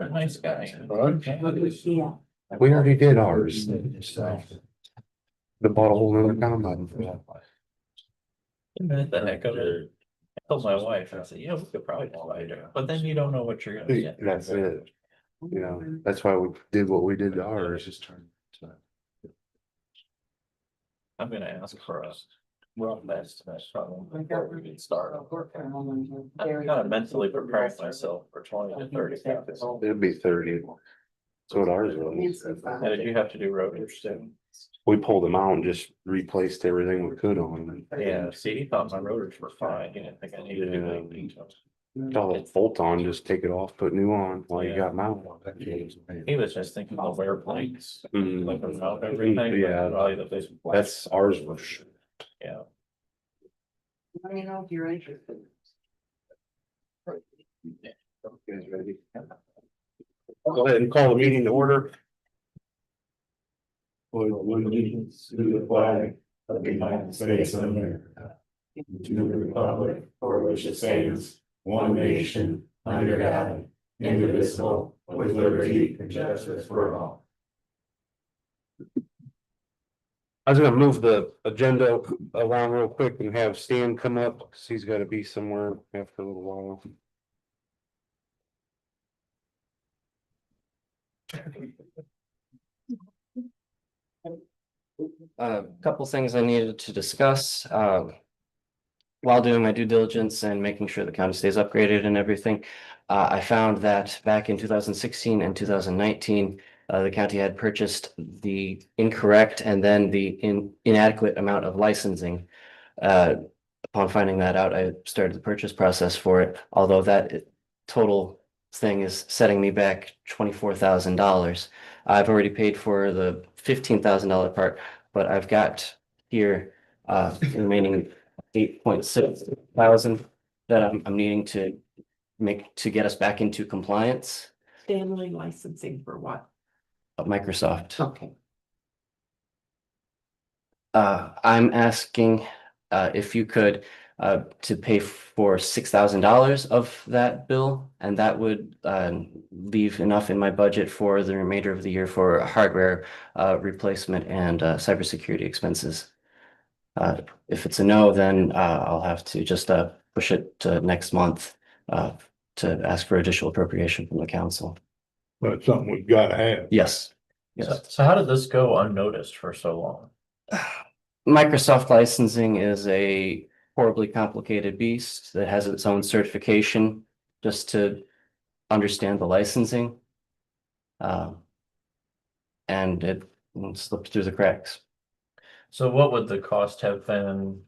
Nice guy. Yeah. We already did ours. The bottle in the combine. The heck of it. I told my wife, I said, yeah, we could probably divide it, but then you don't know what you're gonna get. That's it. You know, that's why we did what we did to ours. I'm gonna ask for a rough estimate from before we get started. I'm kind of mentally preparing myself for 20 to 30 copies. It'd be 30. That's what ours was. And did you have to do rotors too? We pulled them out and just replaced everything we could on them. Yeah, see, he thought my rotors were fine, he didn't think I needed to do anything to them. Tell that bolt on, just take it off, put new on while you got them out. He was just thinking of wear plates, Mm. like around everything. Yeah. Probably the big. That's ours was. Yeah. Let me know if you're interested. Go ahead and call the meeting to order. With allegiance to the flag of the United States of America, to the republic for which it stands, one nation, under God, indivisible, with liberty and justice for all. I was gonna move the agenda around real quick and have Stan come up, because he's gotta be somewhere after a little while. A couple things I needed to discuss, while doing my due diligence and making sure the county stays upgraded and everything. I found that back in 2016 and 2019, the county had purchased the incorrect and then the inadequate amount of licensing. Upon finding that out, I started the purchase process for it, although that total thing is setting me back $24,000. I've already paid for the $15,000 part, but I've got here remaining 8.6 thousand that I'm needing to make to get us back into compliance Stanley licensing for what? of Microsoft. Okay. I'm asking if you could to pay for $6,000 of that bill, and that would leave enough in my budget for the remainder of the year for hardware replacement and cybersecurity expenses. If it's a no, then I'll have to just push it to next month to ask for additional appropriation from the council. But something we've gotta have. Yes, So, yes. so how did this go unnoticed for so long? Microsoft licensing is a horribly complicated beast that has its own certification just to understand the licensing. And it slipped through the cracks. So what would the cost have been,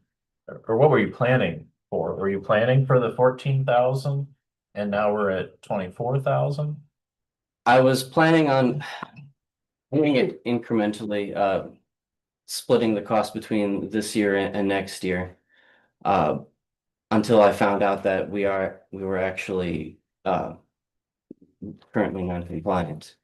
or what were you planning for? Were you planning for the 14,000 and now we're at 24,000? I was planning on doing it incrementally, splitting the cost between this year and next year. Until I found out that we were actually currently non-compliant.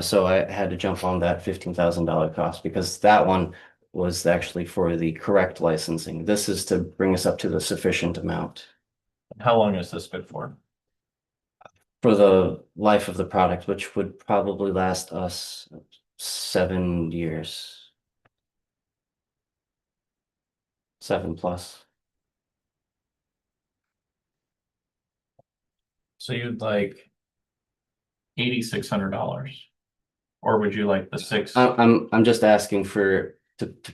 So I had to jump on that $15,000 cost because that one was actually for the correct licensing. This is to bring us up to the sufficient amount How long has this been for? for the life of the product, which would probably last us 7 years. 7+. So you'd like $8,600, or would you like the six? I'm just asking to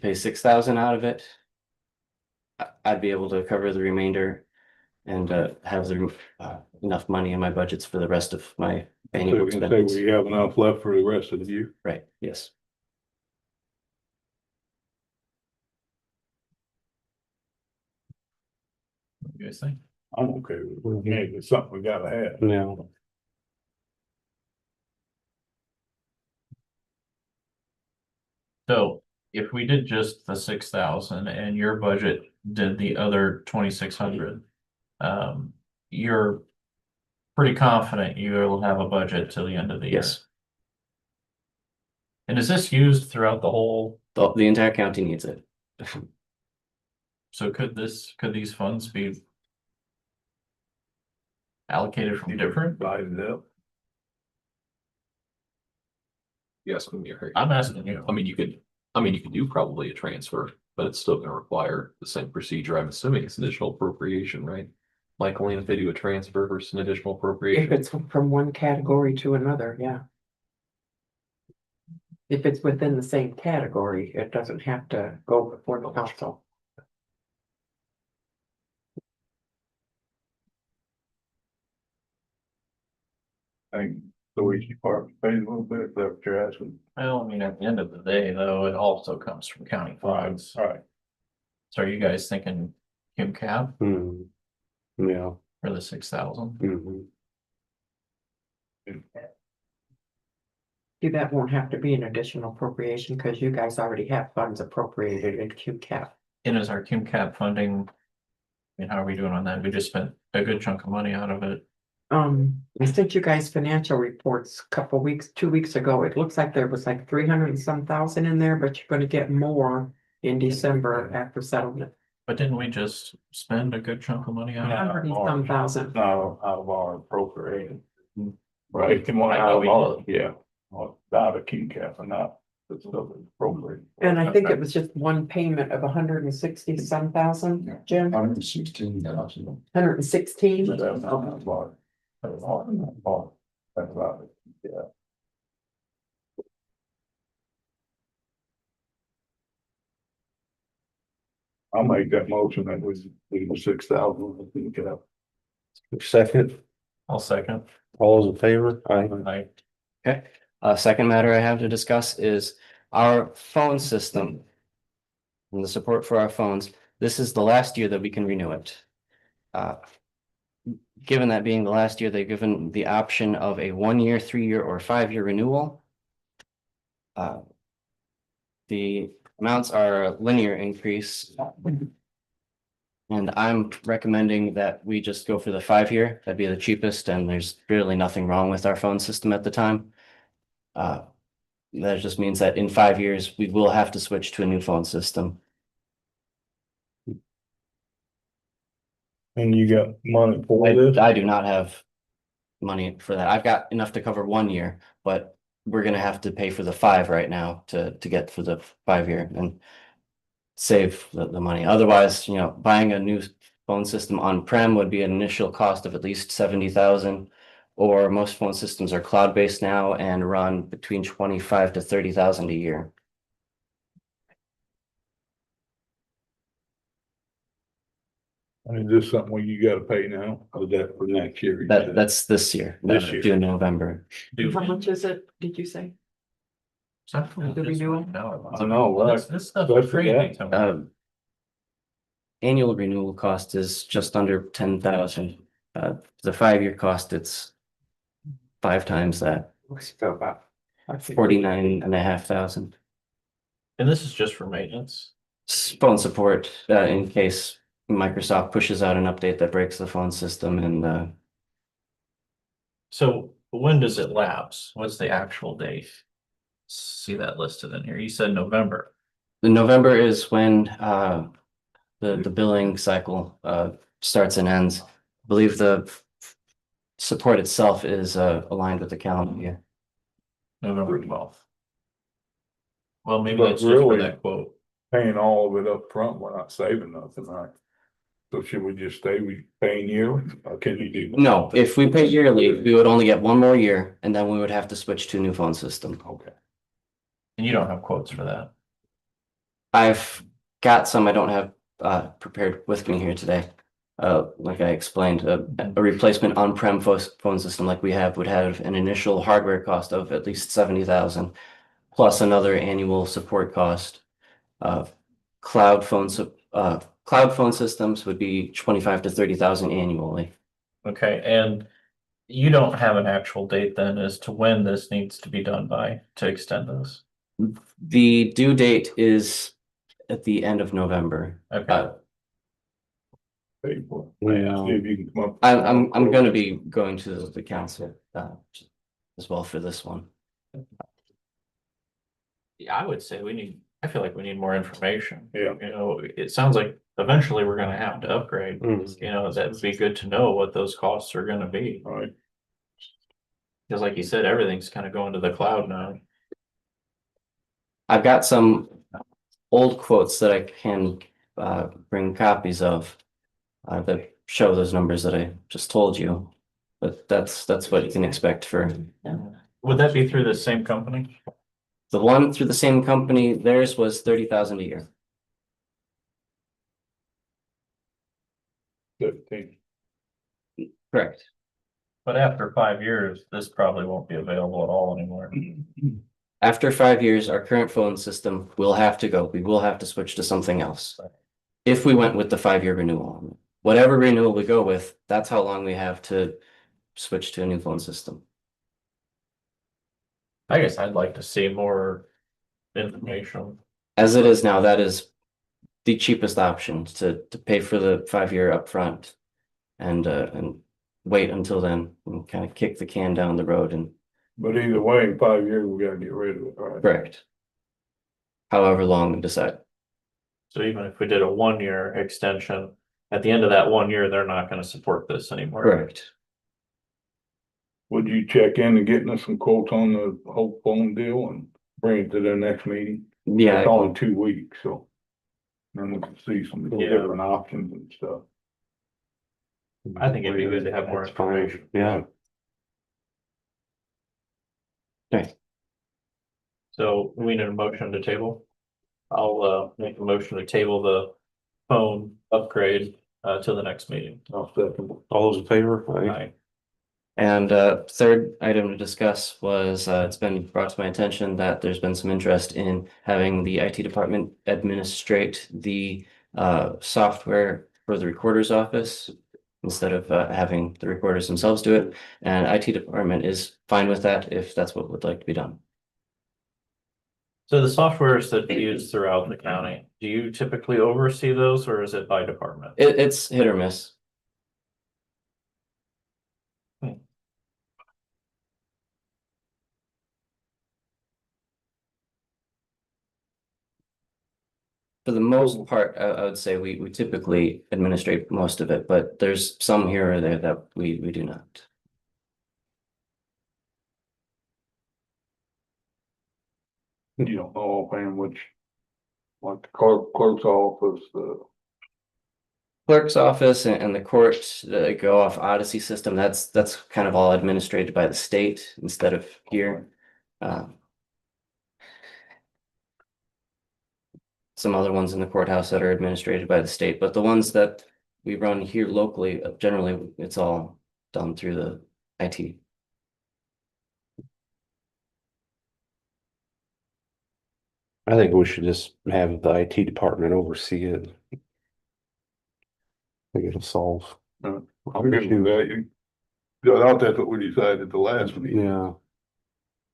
pay 6,000 out of it. I'd be able to cover the remainder and have enough money in my budgets for the rest of my So annual we can say expenses. we have enough left for the rest of the year. Right, yes. What do you guys think? I'm okay with it. Yeah, it's something we gotta have. No. So if we did just the 6,000 and your budget did the other 2,600, you're pretty confident you will have a budget till the end of the year. Yes, And is this used throughout the whole? the entire county needs it. So could these funds be allocated from different? Divide it up. Yes, when you're. I'm asking you. You could do probably a transfer, but it's still gonna require the same procedure. I'm assuming it's additional appropriation, right? Michaeline, if they do a transfer versus an additional If appropriation. it's from one category to another, yeah. If it's within the same category, it doesn't have to go before the council. I think the way you park, pay a little bit, that's what you're asking. Well, I mean, at the end of the day, though, it also comes from county funds. All right. So are you guys thinking Kim Cab Yeah. for the 6,000? Mhm. See, that won't have to be an additional appropriation because you guys already have funds appropriated in QCAP. And is our Kim Cab funding? I mean, how are we doing on that? We just spent a good chunk of money out of it. I sent you guys financial reports a couple weeks, 2 weeks ago. It looks like there was like 300 and some thousand in there, but you're gonna get more in December after settlement. But didn't we just spend a good chunk of money on it? 100 and some thousand. Now, out of our appropriation. Right, come on, I out thought of we our, yeah, out of King Cap and not, it's still appropriate. And I think it was just one payment of 160 some thousand, Jim, 116,000. 116. That's not about, that's about it, yeah. I'll make that motion that was 6,000, I think, Second, I'll second. all those in favor? Aye. I, Okay, second matter I have to discuss is our phone system. And the support for our phones. This is the last year that we can renew it. Given that being the last year, they've given the option of a 1 year, 3 year, or 5 year renewal. The amounts are a linear increase. And I'm recommending that we just go for the 5 year. That'd be the cheapest, and there's really nothing wrong with our phone system at the time. That just means that in 5 years, we will have to switch to a new phone system. And you got money for this? I do not have money for that. I've got enough to cover 1 year, but we're gonna have to pay for the 5 right now to get for the 5 year and save the money. Otherwise, buying a new phone system on-prem would be an initial cost of at least 70,000. Or most phone systems are cloud-based now and run between 25 to 30,000 a year. And is this something where you gotta pay now, or is that for next year? That's this year. This year. Due in November. do. How much is it, did you say? The renewal? I know, right? This stuff That's is crazy to me. Annual renewal cost is just under 10,000. The 5 year cost, it's 5 times that, Let's go about. 49,500. And this is just for maintenance. Phone support, in case Microsoft pushes out an update that breaks the phone system and, So when does it lapse? What's the actual date? See that listed in here. You said November. the November is when, the billing cycle, starts and ends. I believe the support itself is, aligned with the calendar year. November 12th. Well, maybe But that's just for really- that quote. Paying all of it up front, we're not saving nothing, right? So should we just stay with paying yearly, or can you do? No, if we pay yearly, we would only get 1 more year and then we would have to switch to a new phone system. Okay. And you don't have quotes for that. I've got some I don't have prepared with me here today. Like I explained, a replacement on-prem phone system like we have would have an initial hardware cost of at least 70,000, plus another annual support cost. Cloud phone systems would be 25 to 30,000 annually. Okay, and you don't have an actual date then as to when this needs to be done by to extend this. The due date is at the end of November. Okay, Pay for it. Yeah. See if you can come up- I'm gonna be going to the council as well for this one. yeah, I would say we need I feel like we need more information. Yeah. You know, it sounds like eventually we're gonna have to upgrade. Mhm. You know, that would be good to know what those costs are gonna be. All right. Because like you said, everything's kind of going to the cloud now. I've got some old quotes that I can bring copies of that show those numbers that I just told you. But that's what you can expect for Would that be through the same company? the one through the same company. Theirs was 30,000 a year. 15. Correct. But after 5 years, this probably won't be available at all anymore. After 5 years, our current phone system will have to go. We will have to switch to something else. If we went with the 5-year renewal, whatever renewal we go with, that's how long we have to switch to a new phone system. I guess I'd like to see more information. As it is now, that is the cheapest option to pay for the 5-year upfront and wait until then and kind of kick the can down the road and But either way, in 5 years, we gotta get rid of it, right? correct. However long we decide. So even if we did a 1-year extension, at the end of that 1 year, they're not gonna support this anymore. Correct. Would you check in and getting us some quotes on the whole phone deal and bring it to their next meeting? It's Yeah, only 2 weeks, so. Then we can see some Yeah. different options and stuff. I think it'd be good to have more That's fine. information. Yeah, So we need a motion to table. I'll make a motion to table the phone upgrade till the next meeting. I'll second. all those in favor? Aye. Aye. and third item to discuss was it's been brought to my attention that there's been some interest in having the IT department administrate the software for the recorder's office instead of having the recorders themselves do it. And IT department is fine with that if that's what would like to be done. So the softwares that you use throughout the county, do you typically oversee those or is it by department? It's hit or miss. For the most part, I would say we typically administrate most of it, but there's some here or there that we do not. You don't know offhand which, like the clerk's office, Clerk's office and the court go off Odyssey system. That's kind of all administrated by the state instead of here. Some other ones in the courthouse that are administrated by the state, but the ones that we run here locally, generally it's all done through the IT. I think we should just have the IT department oversee it. I think it'll solve. I'm good with that. I thought that's what we decided at the last meeting. Yeah,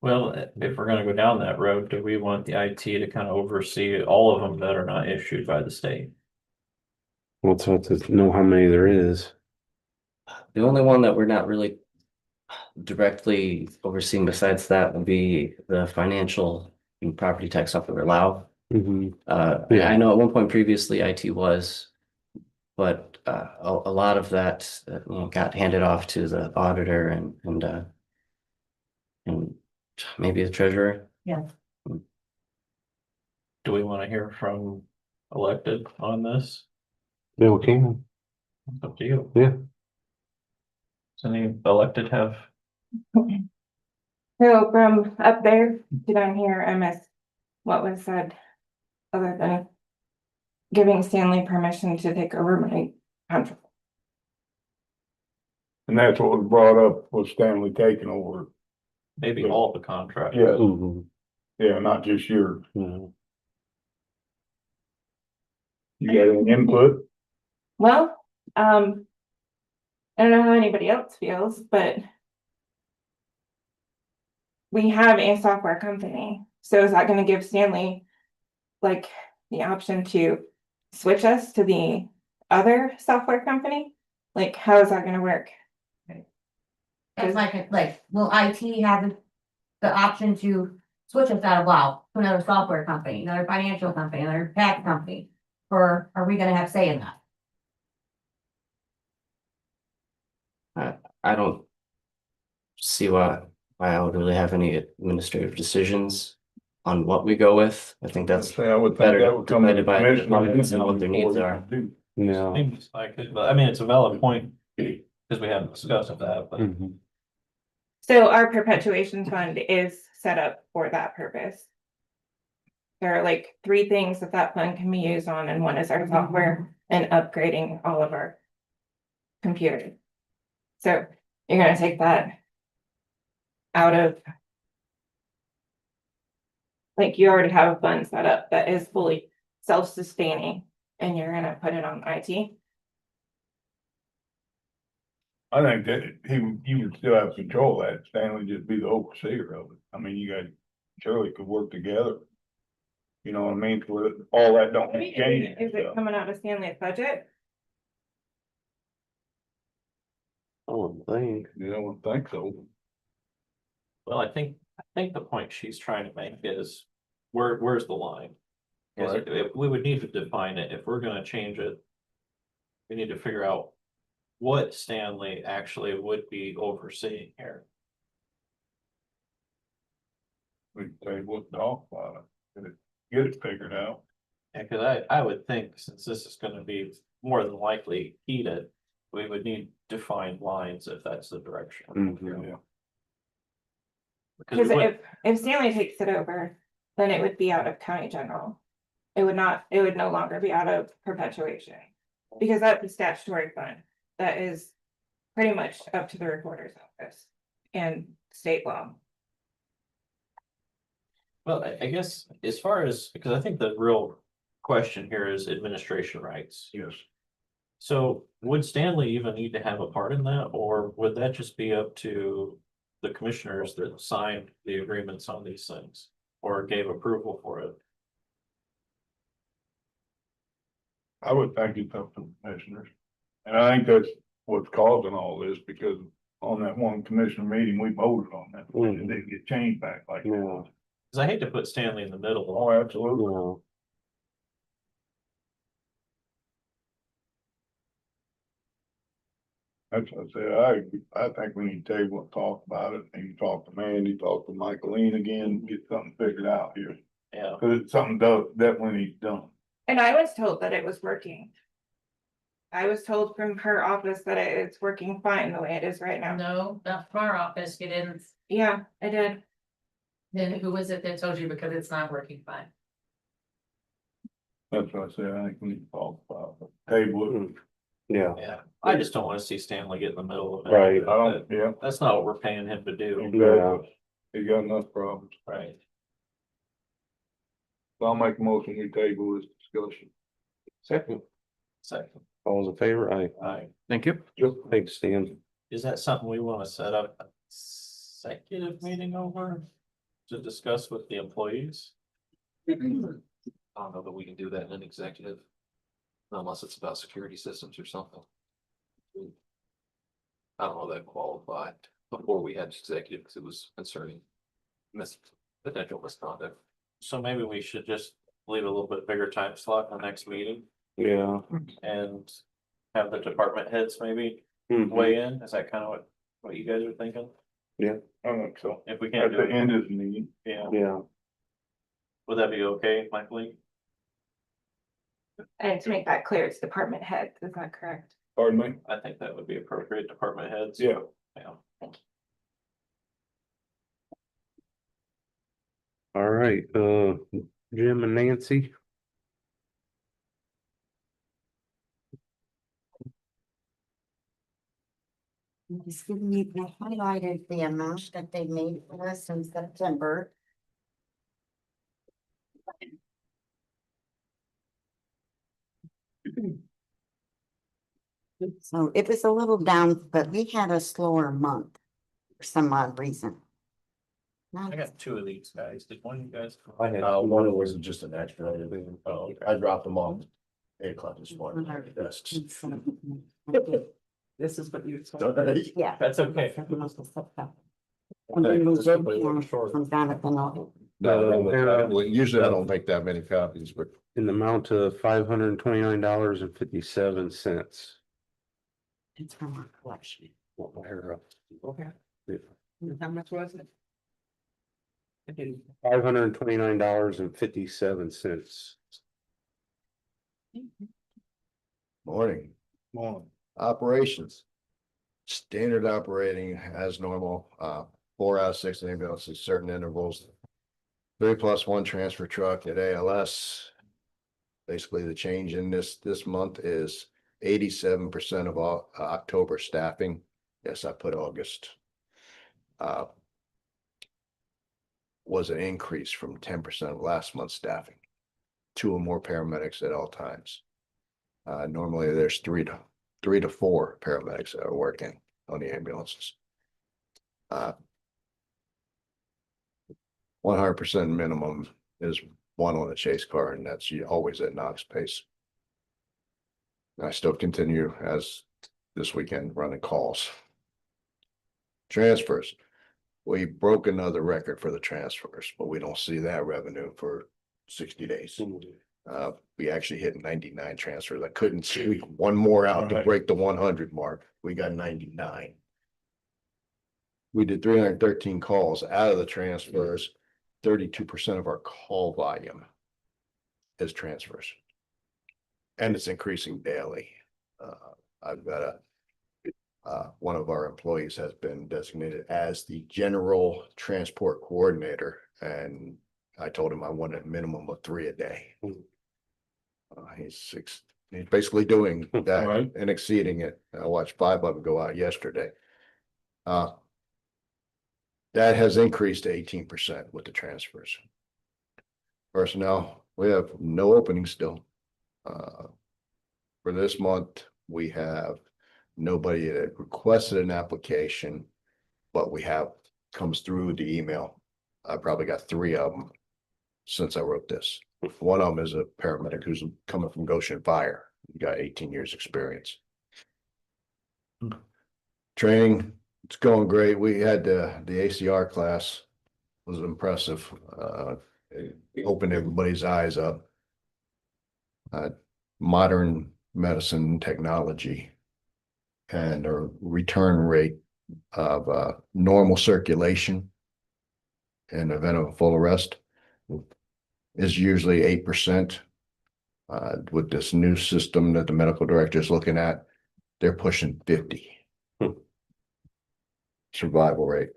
Well, if we're gonna go down that road, do we want the IT to kind of oversee all of them that are not issued by the state? we'll just have to know how many there is. The only one that we're not really directly overseeing besides that would be the financial and property tax software allow. Mhm. I know at one point previously IT was, but a lot of that got handed off to the auditor and maybe the treasurer. Do we want to hear from elected on this? Yeah, we can. It's up to you. Yeah. Does any elected have? So from up there to down here, I missed what was said, other than giving Stanley permission to take over my contract. And that's what was brought up with Stanley taking over. Maybe all the contracts. Yeah, Mhm. yeah, not just yours. Yeah. You got any input? Well, I don't know how anybody else feels, but we have a software company. So is that gonna give Stanley like the option to switch us to the other software company? Like, how is that gonna work? It's like, will IT have the option to switch us out of WOW to another software company, another financial company, another tax company? Or are we gonna have say in that? I don't see why I would really have any administrative decisions on what we go with. I think that's I would think better that would come to divided by the departments and what their needs are. Yeah. Seems like it, but I mean, it's a valid point, because we haven't discussed that, but. Mhm. So our perpetuation fund is set up for that purpose. There are like 3 things that fund can be used on, and one is our software and upgrading all of our computers. So you're gonna take that out of. Like you already have a fund set up that is fully self-sustaining, and you're gonna put it on IT. I think that you would still have control of that, Stanley just be the overseer of it. I mean, you guys surely could work together. You know what I mean, for all that don't I mean, change. is it coming out of Stanley's budget? I don't think. You don't think so? Well, I think the point she's trying to make is, where's the line? Because we would need to define it, if we're gonna change it. We need to figure out what Stanley actually would be overseeing here. We can say we'll talk about it, get it figured out. And cause I would think, since this is gonna be more than likely heated, we would need defined lines if that's the direction. Mhm. Yeah. Because we would- If Stanley takes it over, then it would be out of county general. It would no longer be out of perpetuation. Because that's a statutory fund that is pretty much up to the recorder's office and state law. Well, I guess as far as, because I think the real question here is administration rights. Yes. So would Stanley even need to have a part in that, or would that just be up to the commissioners that signed the agreements on these things? Or gave approval for it? I would think it's up to the commissioners. And I think that's what's causing all this, because on that one commissioner meeting, we voted on that, and it didn't get changed back like. Yeah. Cause I hate to put Stanley in the middle. Oh, absolutely. Yeah. That's what I said, I think we need to table and talk about it, and you talk to Mandy, talk to Michaeline again, get something figured out here. Yeah, Cause it's something definitely needs done. And I was told that it was working. I was told from her office that it's working fine the way it is right now. No, not from our office, you didn't. Yeah, I did. Then who was it that told you because it's not working fine? That's what I said, I think we need to talk about it, table it. Yeah. yeah. I just don't wanna see Stanley get in the middle of it. Right. I don't, yeah, That's not what we're paying him to do, exactly. He got enough problems. right? So I'll make a motion, we table this discussion. Second. Second, All those in favor? Aye. Thank you. Thanks, Stan. is that something we wanna set up a executive meeting over? To discuss with the employees? I don't know that we can do that in an executive. Unless it's about security systems or something. I don't know that qualified before we had executive, because it was concerning potential misconduct. So maybe we should just leave a little bit bigger time slot in the next meeting Yeah. and have the department heads maybe Mhm. weigh in. Is that kind of what you guys are thinking? I think so. If we At can't do the it, end of the meeting. yeah, Yeah. would that be okay, Mike Lee? And to make that clear, it's department head, is that correct? Pardon me? I think that would be appropriate, department heads. Yeah. Yeah. All right, Jim and Nancy. Just giving you, I highlighted the amount that they made for us in September. So it was a little down, but we had a slower month for some odd reason. I got 2 of these guys. Did one of you guys? I had, one of was just an expedited, I dropped them off 8 o'clock this morning. That's- This is what you. Yeah. That's okay. And then we did, from Jonathan, No, Usually I don't make that many copies, but in the amount of $529.57. It's from our collection. Okay. How much was it? I didn't. $529.57. morning. Operations. Standard operating as normal, 4 out of 6 ambulances, certain intervals. 3+1 transfer truck at ALS. Basically, the change in this month is 87% of all October staffing. Yes, I put August. Was an increase from 10% of last month's staffing. 2 or more paramedics at all times. Normally there's 3 to 4 paramedics that are working on the ambulances. 100% minimum is 1 on a chase car, and that's always at Knox pace. I still continue as this weekend running calls. Transfers. We broke another record for the transfers, but we don't see that revenue for 60 days. We actually hit 99 transfers. I couldn't squeak one more out to break the 100 mark. We got 99. We did 313 calls out of the transfers. 32% of our call volume is transfers. And it's increasing daily. I've got one of our employees has been designated as the general transport coordinator, and I told him I wanted a minimum of 3 a day. He's basically doing that Right. and exceeding it. I watched 5 of them go out yesterday. That has increased to 18% with the transfers. Personnel, we have no openings still. For this month, we have nobody that requested an application, but we have comes through the email. I probably got 3 of them since I wrote this. One of them is a paramedic who's coming from Goshen Fire. He got 18 years experience. Training, it's going great. We had the ACR class, was impressive. It opened everybody's eyes up. Modern medicine technology and a return rate of normal circulation in event of a full arrest is usually 8%. With this new system that the medical director is looking at, they're pushing 50. Survival rate.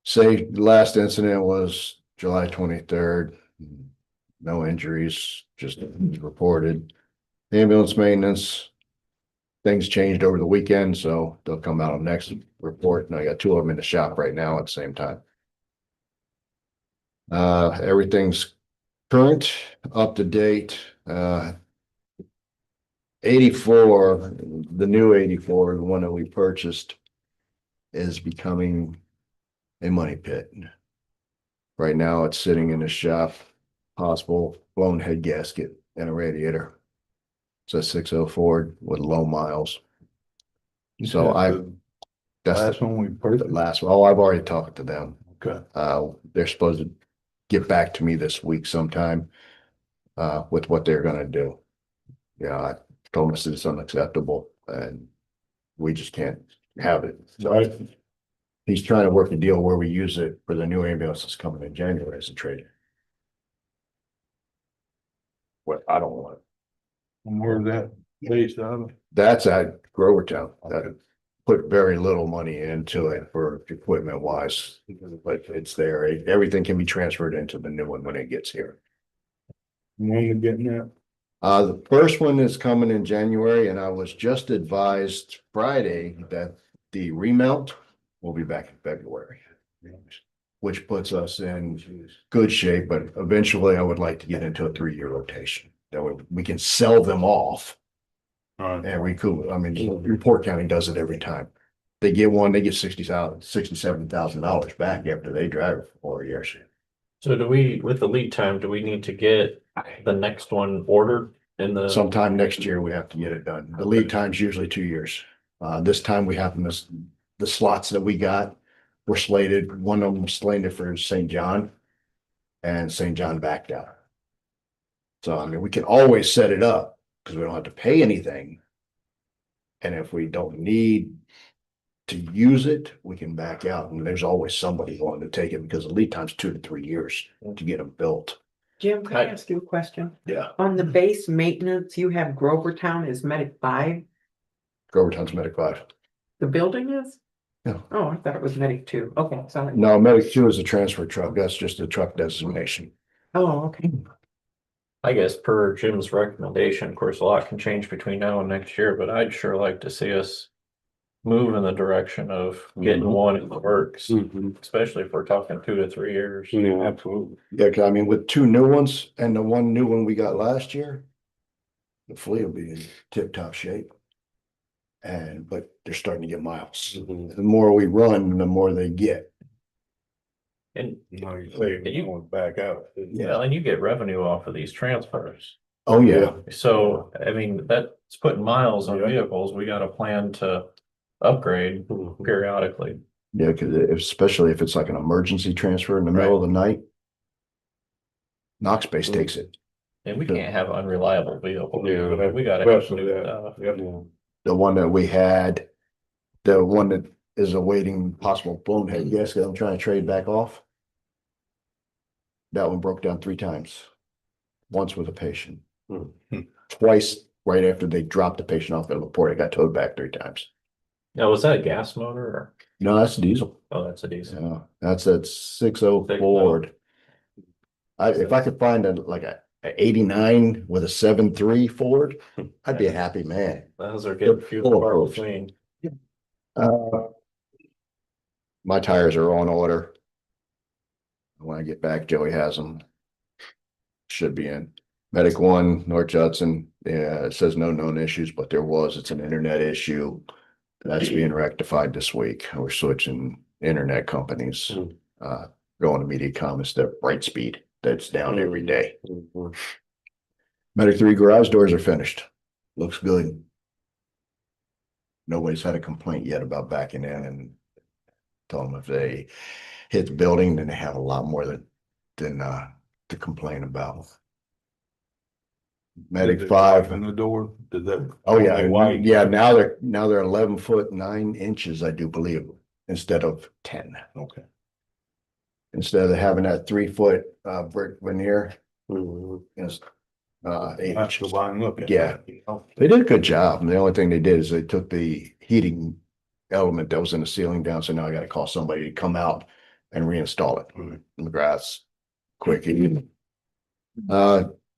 Say the last incident was July 23rd. No injuries, just reported. Ambulance maintenance. Things changed over the weekend, so they'll come out on next report. And I got 2 of them in the shop right now at the same time. Everything's current, up to date. 84, the new 84, the one that we purchased, is becoming a money pit. Right now, it's sitting in the shop, possible blown head gasket and a radiator. It's a 6.0 Ford with low miles. So that's Last one we the purchased. last one. Oh, I've already talked to them. Okay. They're supposed to get back to me this week sometime with what they're gonna do. Yeah, I told them it's unacceptable and we just can't have it. So Right. he's trying to work a deal where we use it for the new ambulance that's coming in January as a trade. What I don't want. And where's that based out of? That's at Grovertown. That put very little money into it for equipment wise, but it's there. Everything can be transferred into the new one when it gets here. When you getting that? The first one is coming in January, and I was just advised Friday that the remount will be back in February, which puts us in good shape, but eventually I would like to get into a 3-year rotation. That way we can sell them off and recoup. I mean, Report County does it every time. They get one, they get $67,000 back after they drive it for 4 years. So do we, with the lead time, do we need to get the next one ordered in the? Sometime next year, we have to get it done. The lead time's usually 2 years. This time we have the slots that we got were slated. One of them was slated for St. John. and St. John backed out. So I mean, we can always set it up because we don't have to pay anything. And if we don't need to use it, we can back out, and there's always somebody willing to take it because the lead time's 2 to 3 years to get them built. Jim, can I ask you a question? Yeah. On the base maintenance, you have Grovertown is Medic 5, Grovertown's Medic 5. the building is? Yeah. Oh, I thought it was Medic 2. Okay, sorry. No, Medic 2 is a transfer truck. That's just a truck designation. Oh, okay. I guess per Jim's recommendation, of course, a lot can change between now and next year, but I'd sure like to see us move in the direction of getting one in the works, especially if we're talking 2 to 3 years. Yeah, absolutely. Yeah, 'cause I mean, with 2 new ones and the 1 new one we got last year, the fleet will be in tip-top shape. But they're starting to get miles. The more we run, the more they get. And, No, you say you want back out. well, and you get revenue off of these transfers. Oh, yeah. So, I mean, that's putting miles on vehicles. We got a plan to upgrade periodically. Yeah, because especially if it's like an emergency transfer in the middle of the night. Knox base takes it. And we can't have unreliable vehicles. Yeah. We gotta have Especially new that. stuff. Yeah. The one that we had, the one that is awaiting possible blown head gasket, I'm trying to trade back off. That one broke down 3 times. Once with a patient. Twice right after they dropped the patient off at the port, it got towed back 3 times. Now, was that a gas motor or? No, that's diesel. Oh, that's a diesel. Yeah, that's that 6.0 Ford. If I could find a 89 with a 7.3 Ford, I'd be a happy man. Those are getting few and far between. My tires are on order. When I get back, Joey has them. Should be in. Medic 1, North Judson, yeah, it says no known issues, but there was, it's an internet issue. That's being rectified this week. We're switching internet companies. Going to MediaCom instead of Brightspeed. That's down every day. Medic 3 garage doors are finished. Looks good. Nobody's had a complaint yet about backing in, and told them if they hit the building, then they have a lot more than to complain about. Medic 5 in the door, did that? Oh, yeah, Wide. yeah, now they're 11 foot 9 inches, I do believe, instead of 10. Okay. Instead of having that 3 foot brick veneer, it's 8 I have to inches. go by and look at Yeah. that. They did a good job, and the only thing they did is they took the heating element that was in the ceiling down, so now I gotta call somebody to come out and reinstall it. McGrath's quick.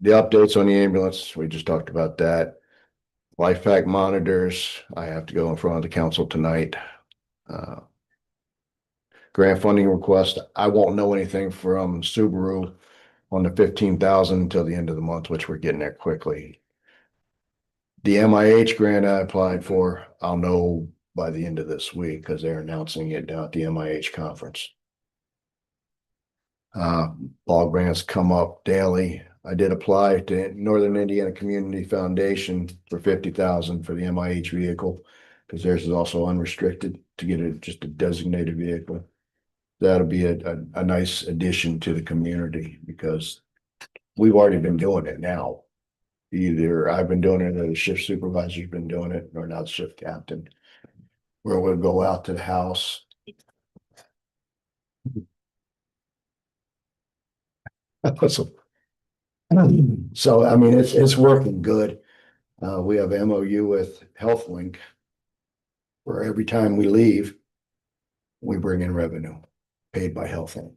The updates on the ambulance, we just talked about that. Life pack monitors, I have to go in front of the council tonight. Grant funding request, I won't know anything from Subaru on the 15,000 until the end of the month, which we're getting there quickly. The MIH grant I applied for, I'll know by the end of this week because they're announcing it down at the MIH conference. Ball grants come up daily. I did apply to Northern Indiana Community Foundation for 50,000 for the MIH vehicle because theirs is also unrestricted to get just a designated vehicle. That'll be a nice addition to the community because we've already been doing it now. Either I've been doing it or the shift supervisor's been doing it, or now the shift captain. Where we'll go out to the house. So, I mean, it's working good. We have MOU with HealthLink. Where every time we leave, we bring in revenue paid by HealthLink.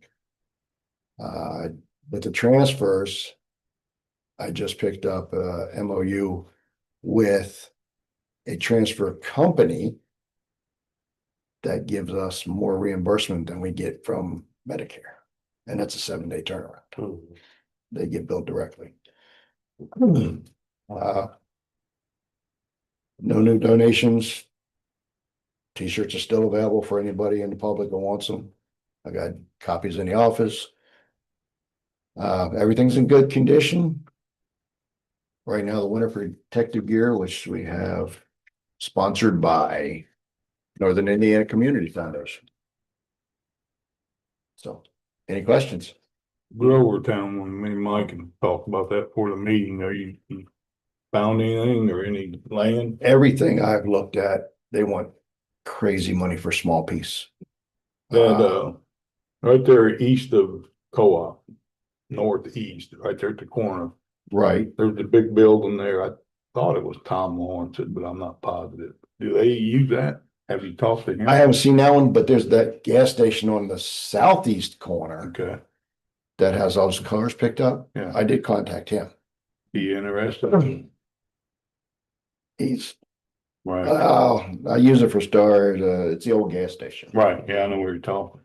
But the transfers, I just picked up a MOU with a transfer company that gives us more reimbursement than we get from Medicare. And that's a 7-day turnaround. They get billed directly. No new donations. T-shirts are still available for anybody in the public that wants them. I got copies in the office. Everything's in good condition. Right now, the winter protective gear, which we have sponsored by Northern Indiana Community Foundation. So, any questions? Grover Town, when me and Mike can talk about that for the meeting, are you found anything or any land? Everything I've looked at, they want crazy money for small piece. That, right there east of Co-op, northeast, right there at the corner, Right. there's a big building there. I thought it was Tom Lawrence, but I'm not positive. Do they use that? Have you talked to him? I haven't seen that one, but there's that gas station on the southeast corner Okay, that has all those cars picked up. yeah, I did contact him. be interested, He's, right, oh, I use it for stars. It's the old gas station. right, yeah, I know where you're talking.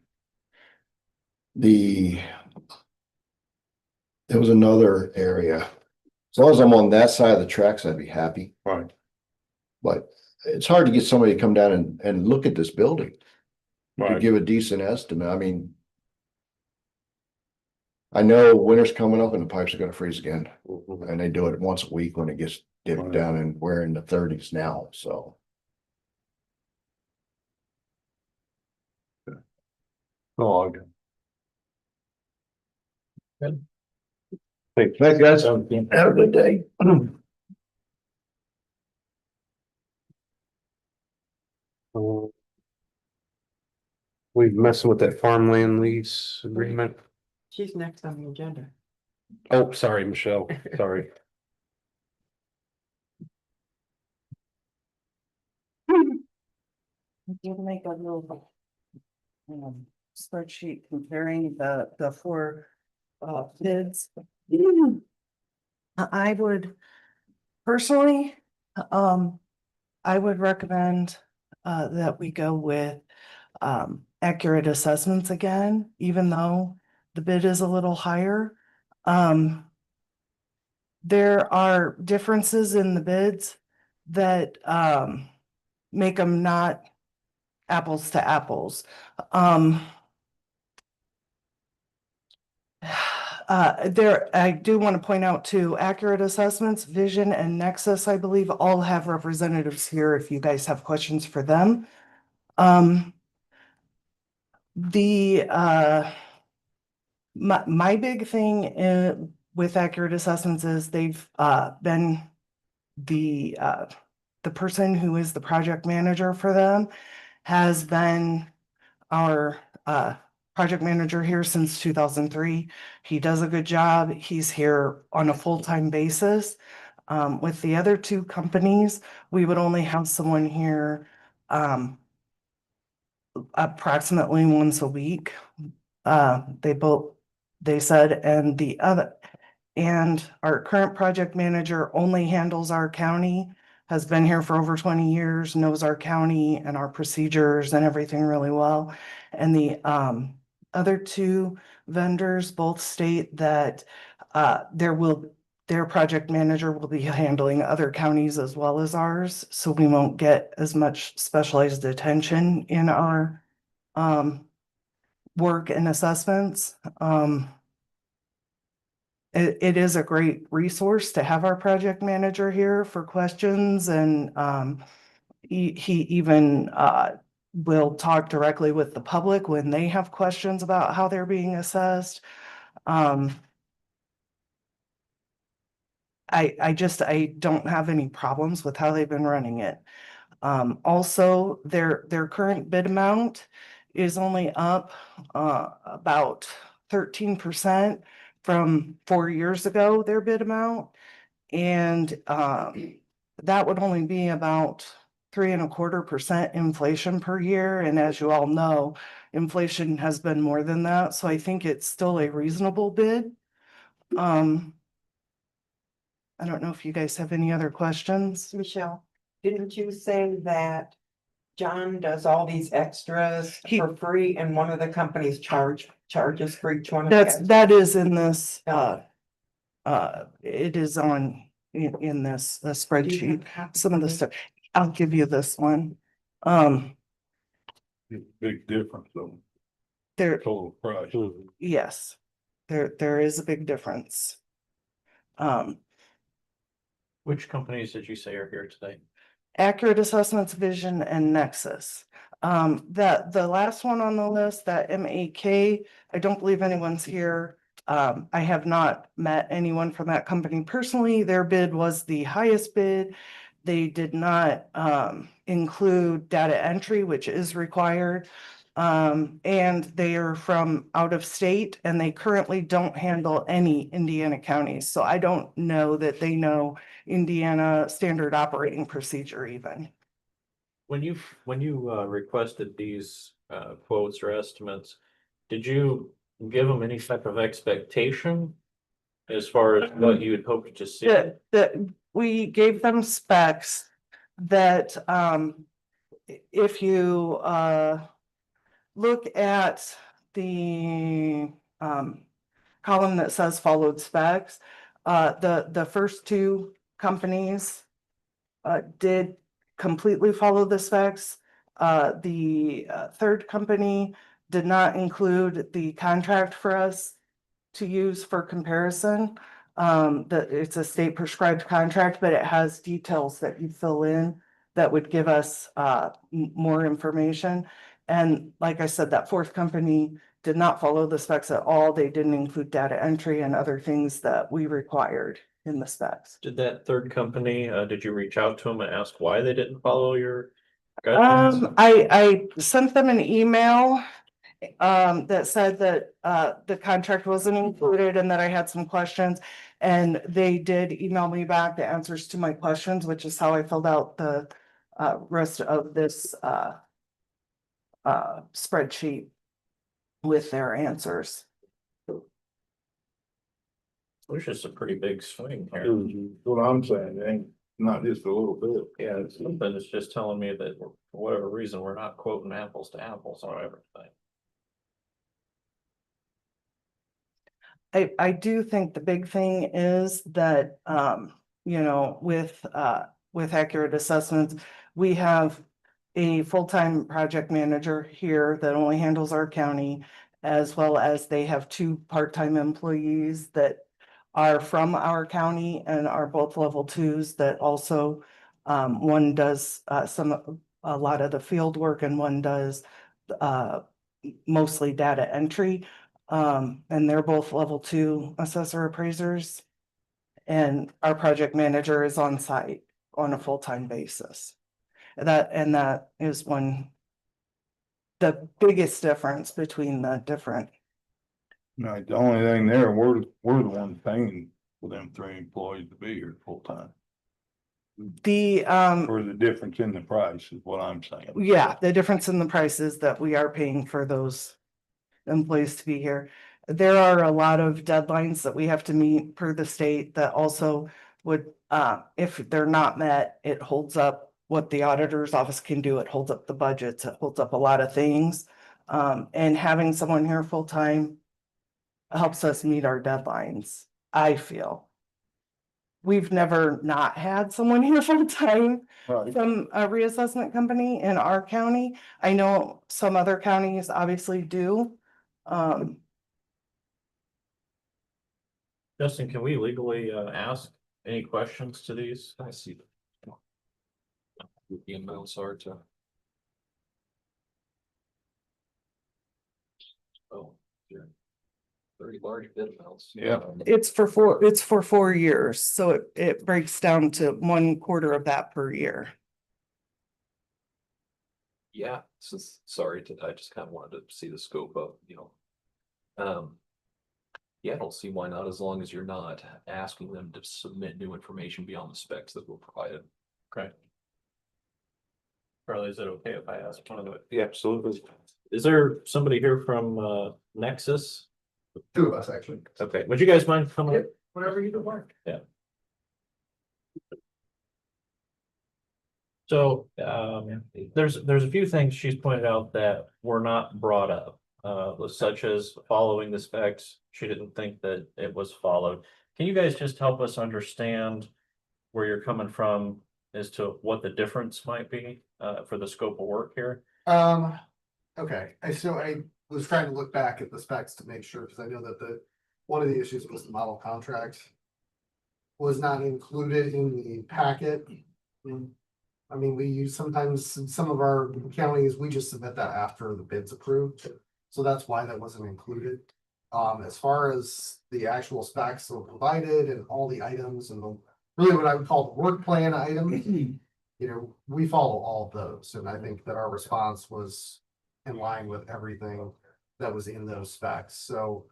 There was another area. As long as I'm on that side of the tracks, I'd be happy. Right, But it's hard to get somebody to come down and look at this building to right, give a decent estimate. I mean, I know winter's coming up and the pipes are gonna freeze again. And they do it once a week when it gets dipped Right. down, and we're in the thirties now, so. oh, okay. Thanks, guys. Have a good day. We messing with that farmland lease agreement. She's next on the agenda. Oh, sorry, Michelle, sorry. I did make a little spreadsheet comparing the four bids. I would personally, I would recommend that we go with Accurate Assessments again, even though the bid is a little higher. There are differences in the bids that make them not apples to apples. I do want to point out too, Accurate Assessments, Vision and Nexus, I believe, all have representatives here if you guys have questions for them. My big thing with Accurate Assessments is they've been the person who is the project manager for them has been our project manager here since 2003. He does a good job. He's here on a full-time basis. With the other two companies, we would only have someone here approximately once a week. They said, and our current project manager only handles our county, has been here for over 20 years, knows our county and our procedures and everything really well. And the other two vendors both state that their project manager will be handling other counties as well as ours, so we won't get as much specialized attention in our work and assessments. It is a great resource to have our project manager here for questions, and he even will talk directly with the public when they have questions about how they're being assessed. I don't have any problems with how they've been running it. Also, their current bid amount is only up about 13% from 4 years ago, their bid amount. And that would only be about 3.25% inflation per year. And as you all know, inflation has been more than that. So I think it's still a reasonable bid. I don't know if you guys have any other questions. Michelle, didn't you say that John does all these extras for free and one of the companies charges for each one of them? That is in this, it is in this spreadsheet, some of the stuff. I'll give you this one. big difference though, There, total price. yes, there is a big difference. Which companies did you say are here today? Accurate Assessments, Vision and Nexus. The last one on the list, that MAK, I don't believe anyone's here I have not met anyone from that company personally. Their bid was the highest bid. They did not include data entry, which is required. And they are from out of state and they currently don't handle any Indiana counties. So I don't know that they know Indiana standard operating procedure even. When you requested these quotes or estimates, did you give them any type of expectation as far as what you had hoped to see? That we gave them specs that if you look at the column that says followed specs, the first two companies did completely follow the specs. The third company did not include the contract for us to use for comparison. That it's a state prescribed contract, but it has details that you fill in that would give us more information. And like I said, that fourth company did not follow the specs at all. They didn't include data entry and other things that we required in the specs. Did that third company, did you reach out to them and ask why they didn't follow your guidelines? I sent them an email that said that the contract wasn't included and that I had some questions. And they did email me back the answers to my questions, which is how I filled out the rest of this spreadsheet with their answers. Which is a pretty big swing here. What I'm saying, it ain't not just a little bit. Yeah, it's something that's just telling me that for whatever reason, we're not quoting apples to apples on everything. I do think the big thing is that, you know, with accurate assessments, we have a full-time project manager here that only handles our county, as well as they have two part-time employees that are from our county and are both level twos that also, one does a lot of the field work and one does mostly data entry. And they're both level two assessor appraisers. And our project manager is on site on a full-time basis. That is the biggest difference between the different. No, the only thing there, we're the ones paying for them 3 employees to be here full time. The Or the difference in the price is what I'm saying. yeah, the difference in the prices that we are paying for those employees to be here. There are a lot of deadlines that we have to meet per the state that also would, if they're not met, it holds up what the auditor's office can do. It holds up the budgets, it holds up a lot of things. And having someone here full time helps us meet our deadlines, I feel. We've never not had someone here full time Right. from a reassessment company in our county. I know some other counties obviously do. Justin, can we legally ask any questions to these? I see. The amounts are to. Oh, yeah. Very large bid amounts. Yeah. It's for 4 years, so it breaks down to 1/4 of that per year. Yeah, sorry, I just kind of wanted to see the scope of, yeah, I don't see why not, as long as you're not asking them to submit new information beyond the specs that were provided. Okay. Charlie, is it okay if I ask one of the? Yeah, absolutely. Is there somebody here from Nexus? 2 of us, actually. Okay, would you guys mind coming? Yep, whatever you do, Mark. Yeah. So, there's a few things she's pointed out that were not brought up, such as following the specs. She didn't think that it was followed. Can you guys just help us understand where you're coming from as to what the difference might be, for the scope of work here? Okay, I was trying to look back at the specs to make sure, because I know that one of the issues was the model contract was not included in the packet. I mean, we use sometimes in some of our counties, we just submit that after the bid's approved. So that's why that wasn't included. As far as the actual specs that were provided and all the items and the, really what I would call the work plan items. You know, we follow all of those, and I think that our response was in line with everything that was in those specs, so.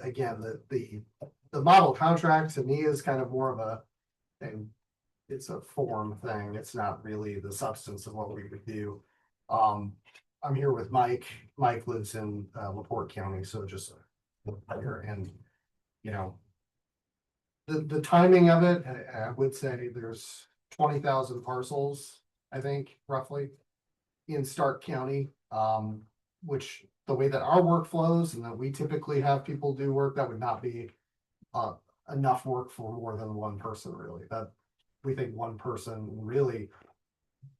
Again, the model contract to me is kind of more of a, and it's a form thing, it's not really the substance of what we would do. I'm here with Mike. Mike lives in LaPorte County, so just here, and you know. The timing of it, I would say there's 20,000 parcels, I think, roughly. In Stark County, which the way that our work flows and that we typically have people do work, that would not be. Enough work for more than one person, really, that we think one person really.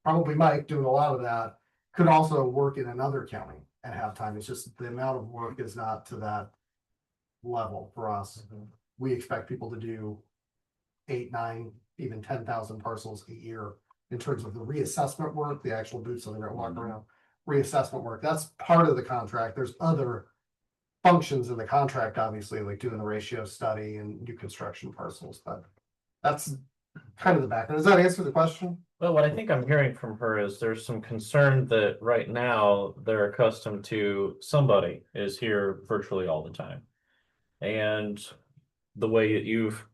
Probably Mike doing a lot of that, could also work in another county and have time, it's just the amount of work is not to that. Level for us, we expect people to do 8, 9, even 10,000 parcels a year. In terms of the reassessment work, the actual boots on the ground walk around, reassessment work, that's part of the contract, there's other. Functions in the contract, obviously, like doing the ratio study and new construction parcels, but that's kind of the background. Does that answer the question? Well, what I think I'm hearing from her is there's some concern that right now they're accustomed to somebody is here virtually all the time. And the way that you've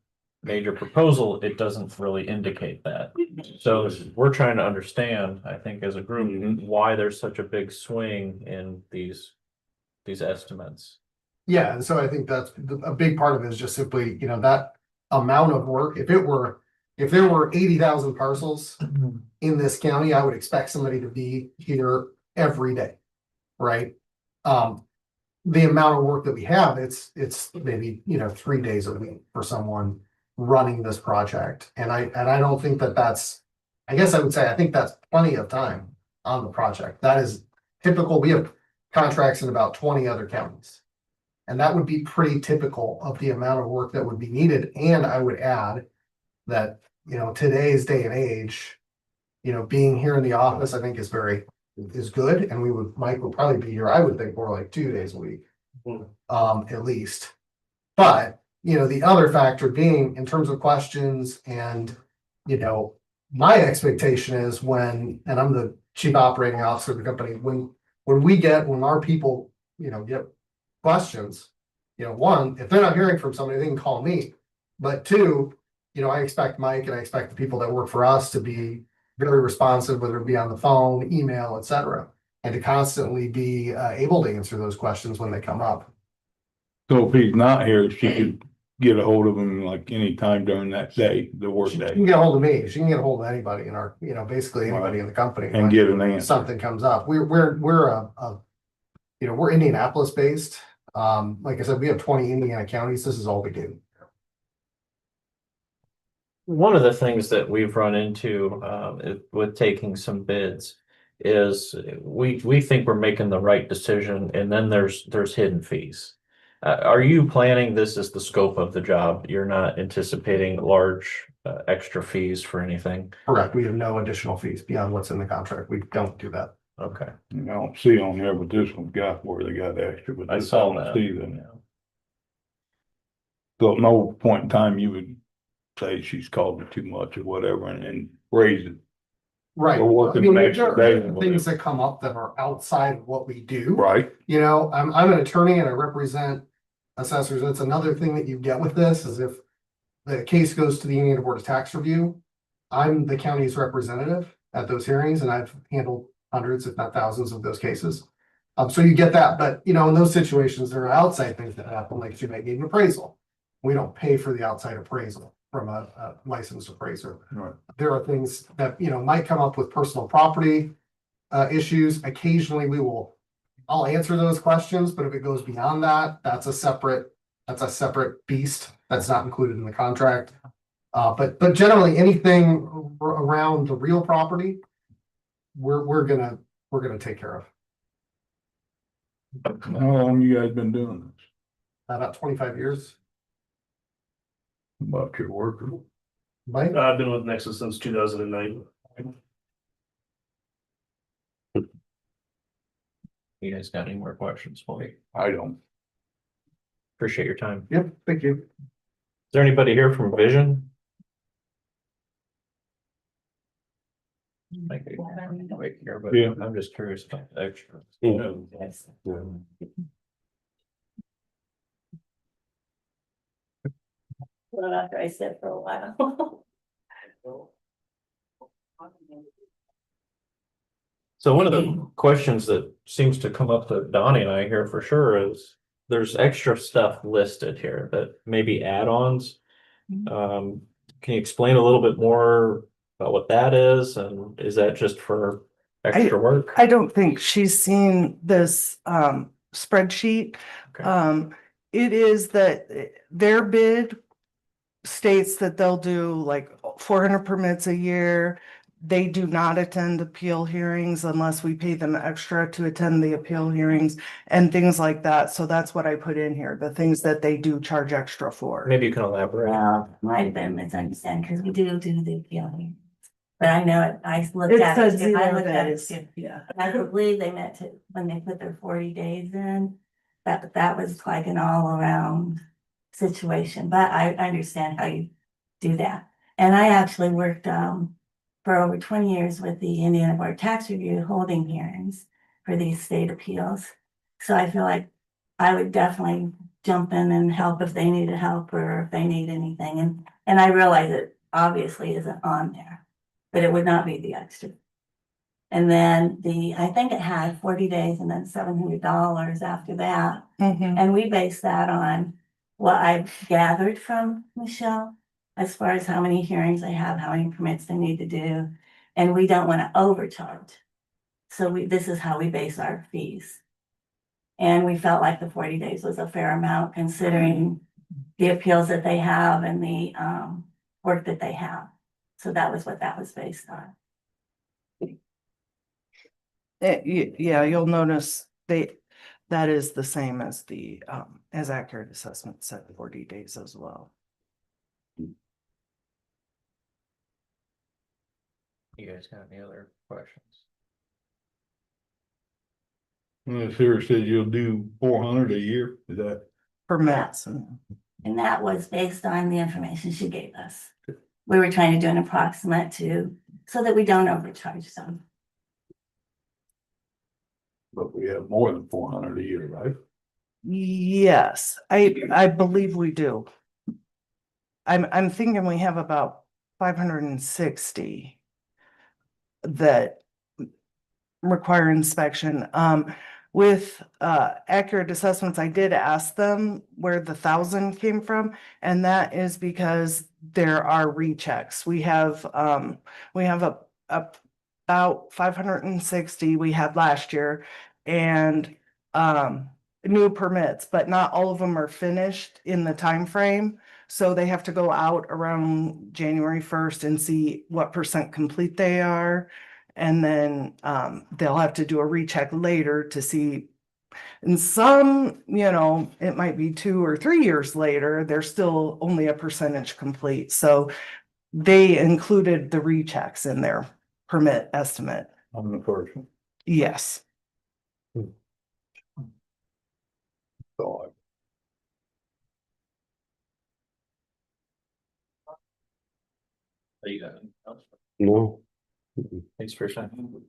made your proposal, it doesn't really indicate that. So we're trying to understand, I think, as a group, why there's such a big swing in these estimates. Yeah, and so I think that's a big part of it is just simply, you know, that amount of work. If there were 80,000 parcels in this county, I would expect somebody to be here every day, right? The amount of work that we have, it's maybe, you know, 3 days a week for someone running this project. And I don't think that that's, I guess I would say, I think that's plenty of time on the project. That is typical. We have contracts in about 20 other counties. And that would be pretty typical of the amount of work that would be needed. And I would add that, you know, today's day and age, you know, being here in the office, I think is good. And Mike would probably be here, I would think, more like 2 days a week. At least. But, you know, the other factor being in terms of questions and, you know, my expectation is and I'm the chief operating officer of the company, when our people, you know, get questions, you know, one, if they're not hearing from somebody, they can call me. But two, you know, I expect Mike and I expect the people that work for us to be very responsive, whether it be on the phone, email, etc., and to constantly be able to answer those questions when they come up. So if he's not here, she could get a hold of him like any time during that day, the work She day, can get a hold of me. She can get a hold of anybody in our, you know, basically anybody in the company. and get an answer. Something comes up. We're you know, we're Indianapolis based. Like I said, we have 20 Indiana counties. This is all we do. One of the things that we've run into with taking some bids is we think we're making the right decision, and then there's hidden fees. Are you planning this as the scope of the job? You're not anticipating large extra fees for anything? Correct. We have no additional fees beyond what's in the contract. We don't do that. Okay. I don't see on there, but this one's got where they got extra, but I this saw don't that. see them. So at no point in time you would say she's called it too much or whatever and raise it. Right. We're working I mean, the next there day are and things whatever. that come up that are outside of what we do. Right. You know, I'm an attorney and I represent assessors. That's another thing that you get with this is if the case goes to the Indiana Board of Tax Review, I'm the county's representative at those hearings, and I've handled hundreds, if not thousands, of those cases. So you get that, but you know, in those situations, there are outside things that happen, like you might need an appraisal. We don't pay for the outside appraisal from a licensed appraiser. Right. There are things that, you know, might come up with personal property issues. Occasionally I'll answer those questions, but if it goes beyond that, that's a separate beast that's not included in the contract. But generally anything around the real property, we're gonna take care of. How long you guys been doing this? About 25 years. About your worker? Mike? I've been with Nexus since 2009. You guys got any more questions for me? I don't. Appreciate your time. Yep, thank you. Is there anybody here from Vision? Like, wait here, but Yeah. I'm just curious about the extra. Yeah. Well, after I sit for a while. So one of the questions that seems to come up to Donnie and I here for sure is there's extra stuff listed here that may be add-ons. Can you explain a little bit more about what that is? And is that just for extra work? I don't think she's seen this spreadsheet. Okay. It is that their bid states that they'll do like 400 permits a year. They do not attend appeal hearings unless we pay them extra to attend the appeal hearings and things like that. So that's what I put in here, the things that they do charge extra for. Maybe you can elaborate. Well, might have been misunderstood because we do the appeal. But I know it, I looked It at says it, I 0 looked at it days. too. Yeah. I believe they meant to, when they put their 40 days in, that was like an all around situation, but I understand how you do that. And I actually worked, for over 20 years with the Indiana Board of Tax Review holding hearings for these state appeals. So I feel like I would definitely jump in and help if they needed help or if they need anything. And I realize it obviously isn't on there, but it would not be the extra. And then I think it had 40 days and then $700 after that. Mhm. And we base that on what I've gathered from Michelle, as far as how many hearings they have, how many permits they need to do. And we don't want to overcharge. So this is how we base our fees. And we felt like the 40 days was a fair amount considering the appeals that they have and the work that they have. So that was what that was based on. Yeah, you'll notice that is the same as the as Accurate Assessment said, 40 days as well. You guys got any other questions? Sarah said you'll do 400 a year, is that? Permits. And that was based on the information she gave us. We were trying to do an approximate so that we don't overcharge them. But we have more than 400 a year, right? Yes, I believe we do. I'm thinking we have about 560 that require inspection. With Accurate Assessments, I did ask them where the 1,000 came from, and that is because there are rechecks. We have about 560 we had last year, and new permits, but not all of them are finished in the time frame. So they have to go out around January 1st and see what % complete they are. And then they'll have to do a recheck later to see. And some, it might be 2 or 3 years later, they're still only a percentage complete. So they included the rechecks in their permit estimate. On the first one. Yes. So You got anything else? No. Thanks for your time. You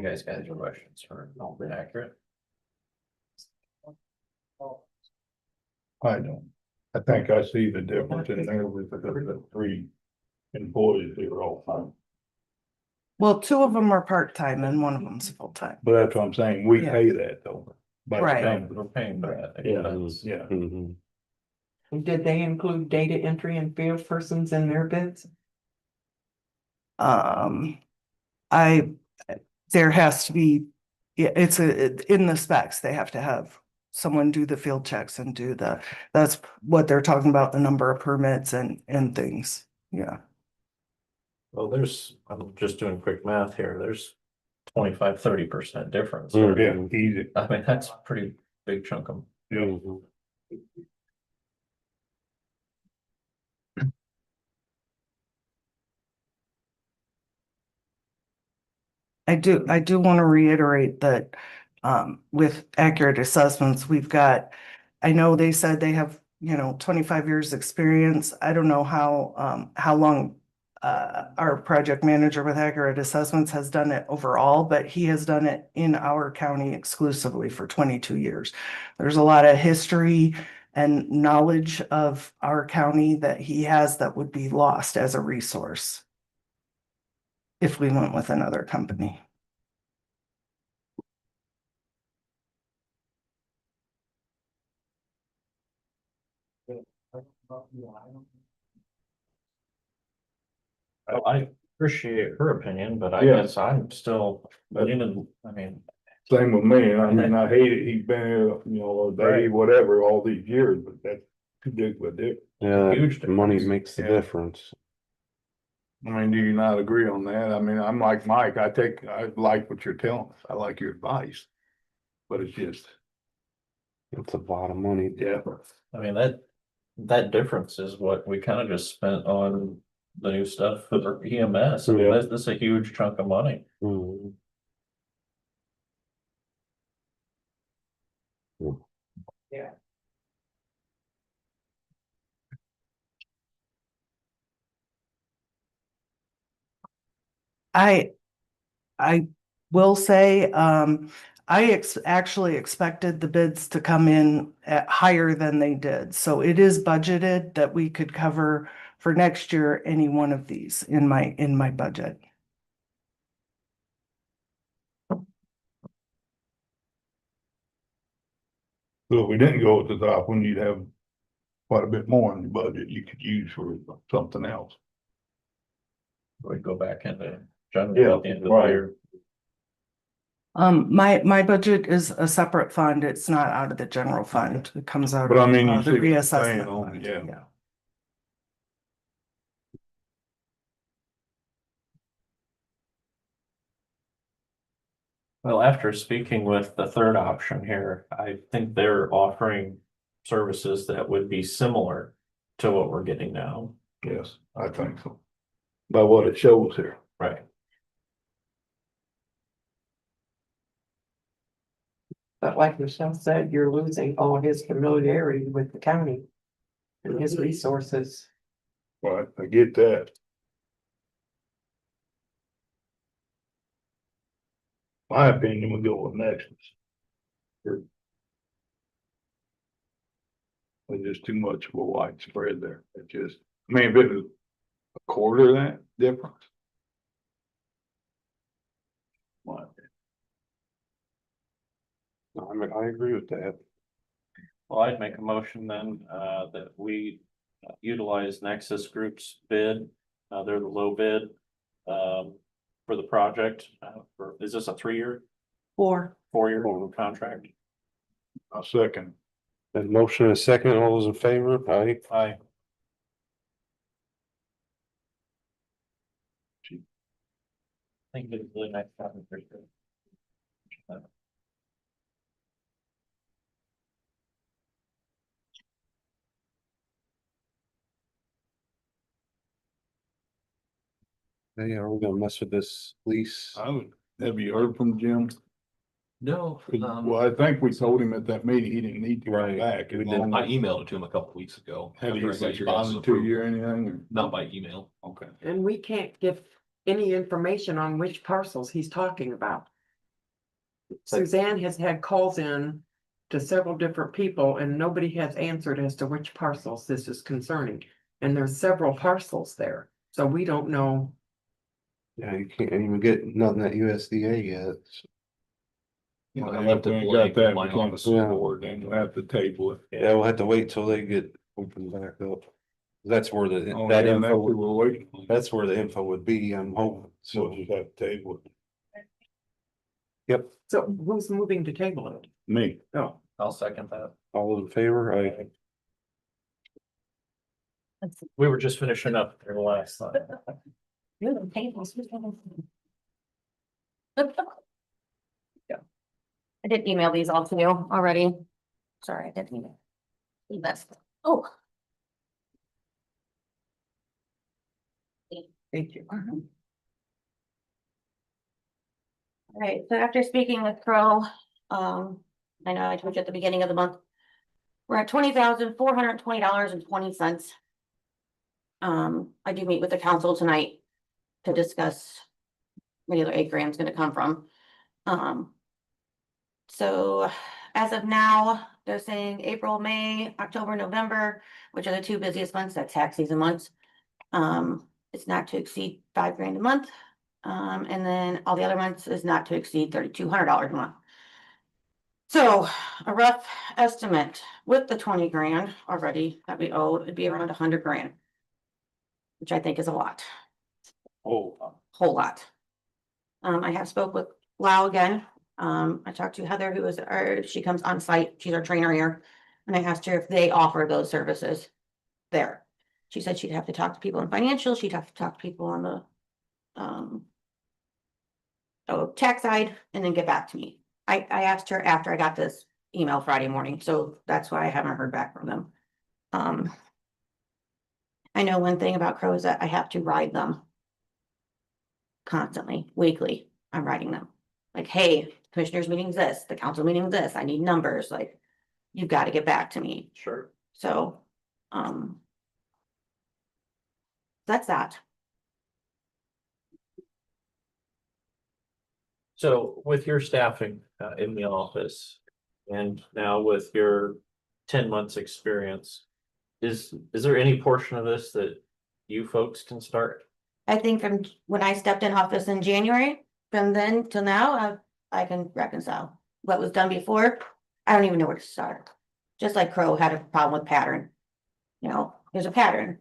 guys got any questions for Accurate? I don't. I think I see the difference in there with the 3 employees, they were all fine. Well, 2 of them are part-time and 1 of them's full-time. But that's what I'm saying, we Yeah. pay that though. By the Right. time- We're paying for that. Yeah. Yeah. Did they include data entry and field persons in their bids? There has to be, yeah, in the specs, they have to have someone do the field checks and that's what they're talking about, the number of permits and things, yeah. Well, I'm just doing quick math here. There's 25-30% difference. Yeah, easy. I mean, that's a pretty big chunk of. Yeah. I do want to reiterate that with accurate assessments. We've got, I know they said they have, 25 years experience. I don't know how long our project manager with accurate assessments has done it overall, but he has done it in our county exclusively for 22 years. There's a lot of history and knowledge of our county that he has that would be lost as a resource if we went with another company. Well, I appreciate her opinion, but I Yeah. guess I'm still leaning, I mean, Same with me, and I mean, I hate it, he's been here, a day, Right. whatever, all these years, but that's too big of a difference. Yeah, huge money difference. makes the Yeah. difference. I mean, do you not agree on that? I mean, I'm like Mike, I like what you're telling us, I like your advice. But it's just, It's a lot of money. yeah, I mean, that difference is what we kind of just spent on the new stuff for EMS. I mean, Yeah. that's a huge chunk of money. Mhm. Yeah. I will say, actually expected the bids to come in at higher than they did. So it is budgeted that we could cover for next year any one of these in my budget. so if we didn't go with the top one, you'd have quite a bit more in the budget you could use for something else. We go back into general at the end of the right. year. My budget is a separate fund. It's not out of the general fund. It comes out But I of mean, you the see what I'm saying reassessment on fund. it, yeah. Well, after speaking with the third option here, I think they're offering services that would be similar to what we're getting now. Yes, I think so. By what it shows here. Right. But like Michelle said, you're losing all his familiarity with the county and his resources. Right, I get that. My opinion would go with Nexus. There's just too much of a widespread there. It just, I mean, if it was a quarter of that difference. My opinion. I agree with that. Well, I'd make a motion then, that we utilize Nexus Group's bid. They're the low bid, for the project. Is this a 3-year, 4-year contract? A second. A motion and a second, all those in favor? Aye. Aye. I think it's really nice having her here. Hey, are we gonna mess with this lease? Have you heard from Jim? No, 'Cause, well, I think we told him at that meeting, he didn't need to come Right. back. we did, I emailed it to him a couple weeks ago. Have after you I got your guys' responded to approval. you or anything? Or- Not by email. Okay. And we can't give any information on which parcels he's talking about. Suzanne has had calls in to several different people and nobody has answered as to which parcels this is concerning. And there's several parcels there, so we don't know. Yeah, you can't even get nothing at USDA yet. I Well, left if it we blank got that, in my we can't office. support, then we'll have to table it. Yeah, we'll have to wait till they get opened back up. That's where the, Oh, that yeah, and that's what info, we're waiting. that's where the info would be, I'm hoping. So we'll So, just have to table it. yep, So who's moving to table it? Me. Oh, I'll second that. all those in favor? Aye. We were just finishing up there last time. I did email these all to you already. Sorry, I didn't email. That's, oh. thank you. All right, so after speaking with Crow, I know I told you at the beginning of the month. We're at $20,420.20. I do meet with the council tonight to discuss where the other 8 grand is gonna come from. So as of now, they're saying April, May, October, November, which are the 2 busiest months, that's tax season months. It's not to exceed 5 grand a month. And then all the other months is not to exceed $3,200 a month. So a rough estimate with the 20 grand already that we owe, it'd be around 100 grand. Which I think is a lot, Oh, whole lot. I have spoke with Lau again. I talked to Heather, who is she comes on site, she's our trainer here. And I asked her if they offer those services there. She said she'd have to talk to people in financial, she'd have to talk to people on the tax side and then get back to me. I asked her after I got this email Friday morning, so that's why I haven't heard back from them. I know one thing about Crow is that I have to ride them constantly, weekly. I'm riding them. Like, hey, commissioners meeting's this, the council meeting's this, I need numbers, like, you've got to get back to me. Sure. So, that's that. So with your staffing in the office and now with your 10 months experience, is there any portion of this that you folks can start? I think from when I stepped in office in January, from then till now, I can reconcile what was done before. I don't even know where to start. Just like Crow had a problem with pattern. You know, there's a pattern.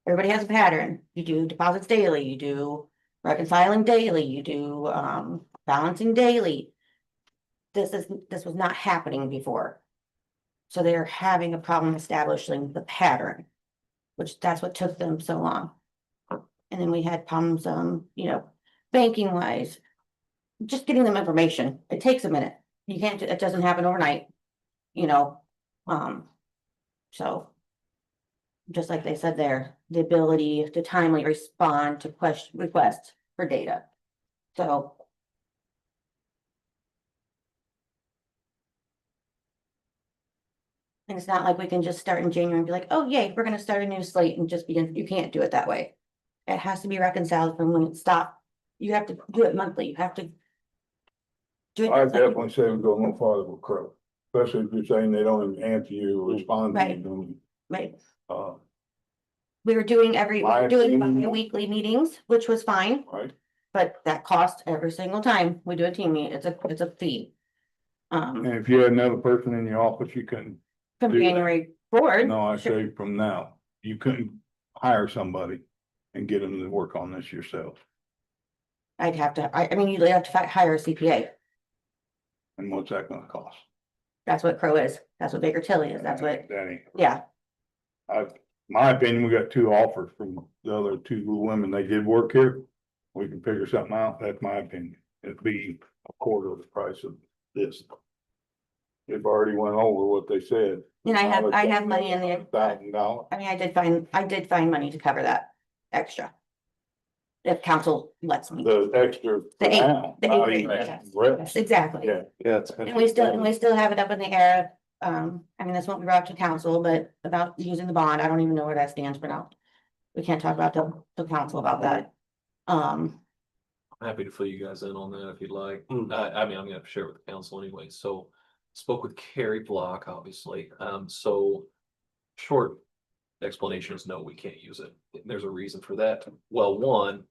Everybody has a pattern. You do deposits daily, you do reconciling daily, you do balancing daily. This was not happening before. So they're having a problem establishing the pattern, which that's what took them so long. And then we had problems, you know, banking wise, just getting them information. It takes a minute. You can't, it doesn't happen overnight, you know. So just like they said there, the ability to timely respond to requests for data. So and it's not like we can just start in January and be like, oh yay, we're gonna start a new slate and just begin. You can't do it that way. It has to be reconciled from when it stopped. You have to do it monthly. You have to do it. I definitely say we go no farther with Crow, especially if you're saying they don't even answer you or respond to you. Right. Uh, We were doing My opinion- weekly meetings, which was fine, right, but that cost every single time we do a team meeting. It's a fee. and if you had another person in your office, you couldn't, From do that. January forward. no, I sure. say from now, you couldn't hire somebody and get them to work on this yourself. I'd have to, I mean, you'd have to hire a CPA. And what's that gonna cost? That's what Crow is. That's what Baker Tilly is. That's what, That ain't, yeah. my opinion, we got 2 offers from the other 2 women. They did work here. We can figure something out. That's my opinion. It'd be a quarter of the price of this. They've already went over what they said. And I have money in there. $1,000. I mean, I did find money to cover that extra. If council lets me. The extra. The eight- now, the not 8 even grand, yes. rest. Yes, exactly. Yeah. Yeah, it's. And we still have it up in the air. I mean, this won't be brought to council, but about using the bond, I don't even know where that stands for now. We can't talk about the council about that. I'm happy to fill you guys in on that if you'd like. Mm. I mean, I'm gonna share it with the council anyway, so spoke with Carrie Block, obviously, so short explanation is no, we can't use it. There's a reason for that. Well, one,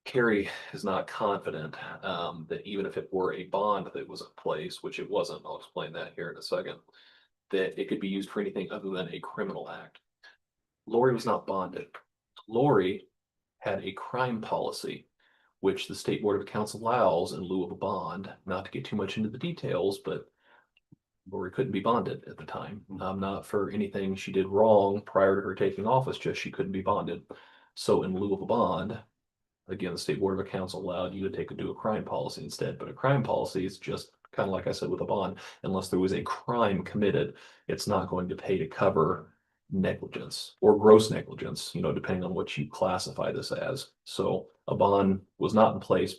Carrie is not confident that even if it were a bond that was in place, which it wasn't, I'll explain that here in a second, that it could be used for anything other than a criminal act. Lori was not bonded. Lori had a crime policy, which the State Board of Accounts allows in lieu of a bond, not to get too much into the details, but Lori couldn't be bonded at the time, not for anything she did wrong prior to her taking office, just she couldn't be bonded. So in lieu of a bond, again, the State Board of Accounts allowed you to do a crime policy instead, but a crime policy is just kind of like I said with a bond, unless there was a crime committed, it's not going to pay to cover negligence or gross negligence, you know, depending on what you classify this as. So a bond was not in place,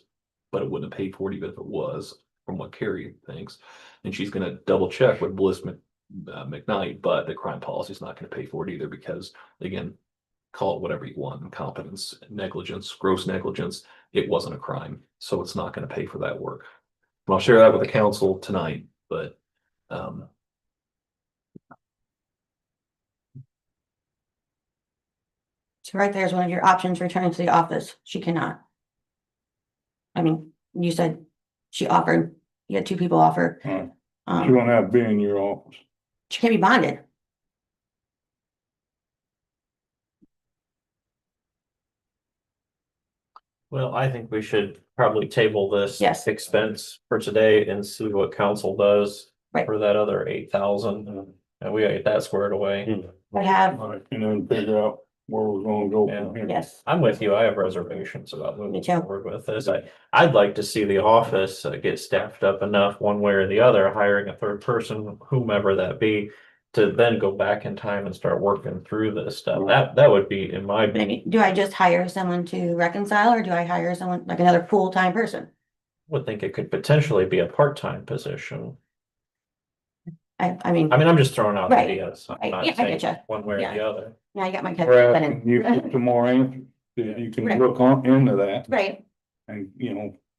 but it wouldn't have paid for it even if it was. from what Carrie thinks. And she's gonna double check with McKnight, but the crime policy is not gonna pay for it either because, again, call it whatever you want, incompetence, negligence, gross negligence, it wasn't a crime, so it's not gonna pay for that work. And I'll share that with the council tonight, but, So right there's one of your options, returning to the office. She cannot. I mean, you said she offered, you had two people offer. Right. She won't have been in your office. She can't be bonded. Well, I think we should probably table this. Yes. Expense for today and see what council does. Right. For that other 8,000, and we gotta get that squared away. I have, All right, and then figure out where we're gonna go from here. yes, I'm with you. I have reservations about Me moving too. forward with this. I'd like to see the office get staffed up enough one way or the other, hiring a third person, whomever that be, to then go back in time and start working through this stuff. That would be, in my opinion, maybe, do I just hire someone to reconcile or do I hire someone like another full-time person? would think it could potentially be a part-time position. I mean, I'm just throwing out Right. ideas. I'm Right. not Yeah, I saying getcha. one way or Yeah. the other. yeah, I got my. We're asking you for some more answers, that you can Right. look on into that Right, and,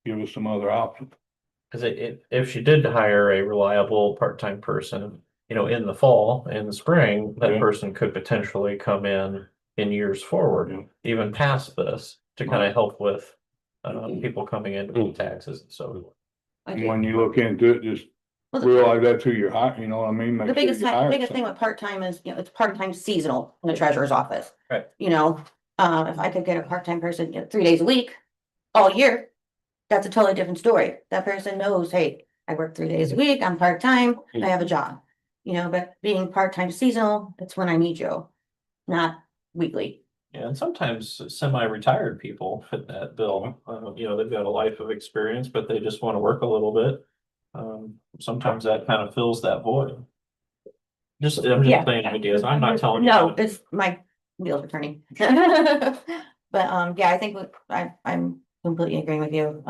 give us some other options. Cause if she did hire a reliable part-time person, in the fall, in the spring, that Yeah. person could potentially come in years forward, Yeah. even past this, to kind of help with Mm-hmm. people coming in to pay taxes and so forth. And when you look into it, just Well, the- realize that's who you're hiring, you know what I mean? Make the sure biggest you thing, hire biggest thing someone. with part-time is, it's part-time seasonal in the treasurer's office. Right. If I could get a part-time person, 3 days a week, all year, that's a totally different story. That person knows, hey, I work 3 days a week, I'm part-time, I have a job. But being part-time seasonal, that's when I need you, not weekly. Yeah, and sometimes semi-retired people fit that bill. They've got a life of experience, but they just want to work a little bit. Sometimes that kind of fills that void. I'm just Yeah. saying ideas. I'm not telling you. No, it's my wheels are turning. But, yeah, I think I'm completely agreeing with you.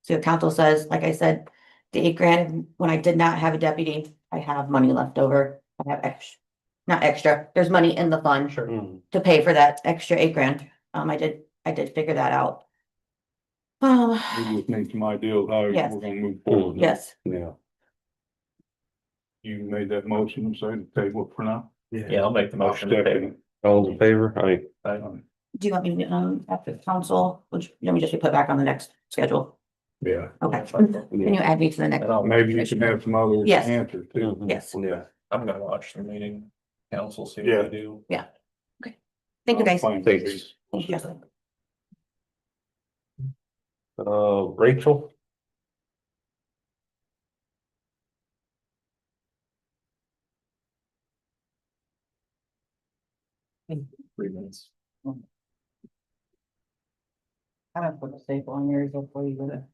So the council says, like I said, the 8 grand, when I did not have a deputy, I have money left over. I have extra, not extra, there's money in the fund Sure. to pay for that extra 8 grand. I did figure that out. We just need some ideas how we're Yes. gonna move forward. Yes, Yeah. You made that motion, say the table for now. Yeah, I'll make the I'll motion. to second table. it. All in favor? Aye. do you want me to, after council, which, let me just be put back on the next schedule? Yeah. Okay, can you add me to the next? And I'll- Maybe you can have some other Yes. answers too. Yes, Yeah. I'm gonna watch the meeting, council, see Yeah. what they do. thank you guys. Fine. Thanks. Thank you, Justin. Rachel? Three minutes. I don't put a staple on yours before you go.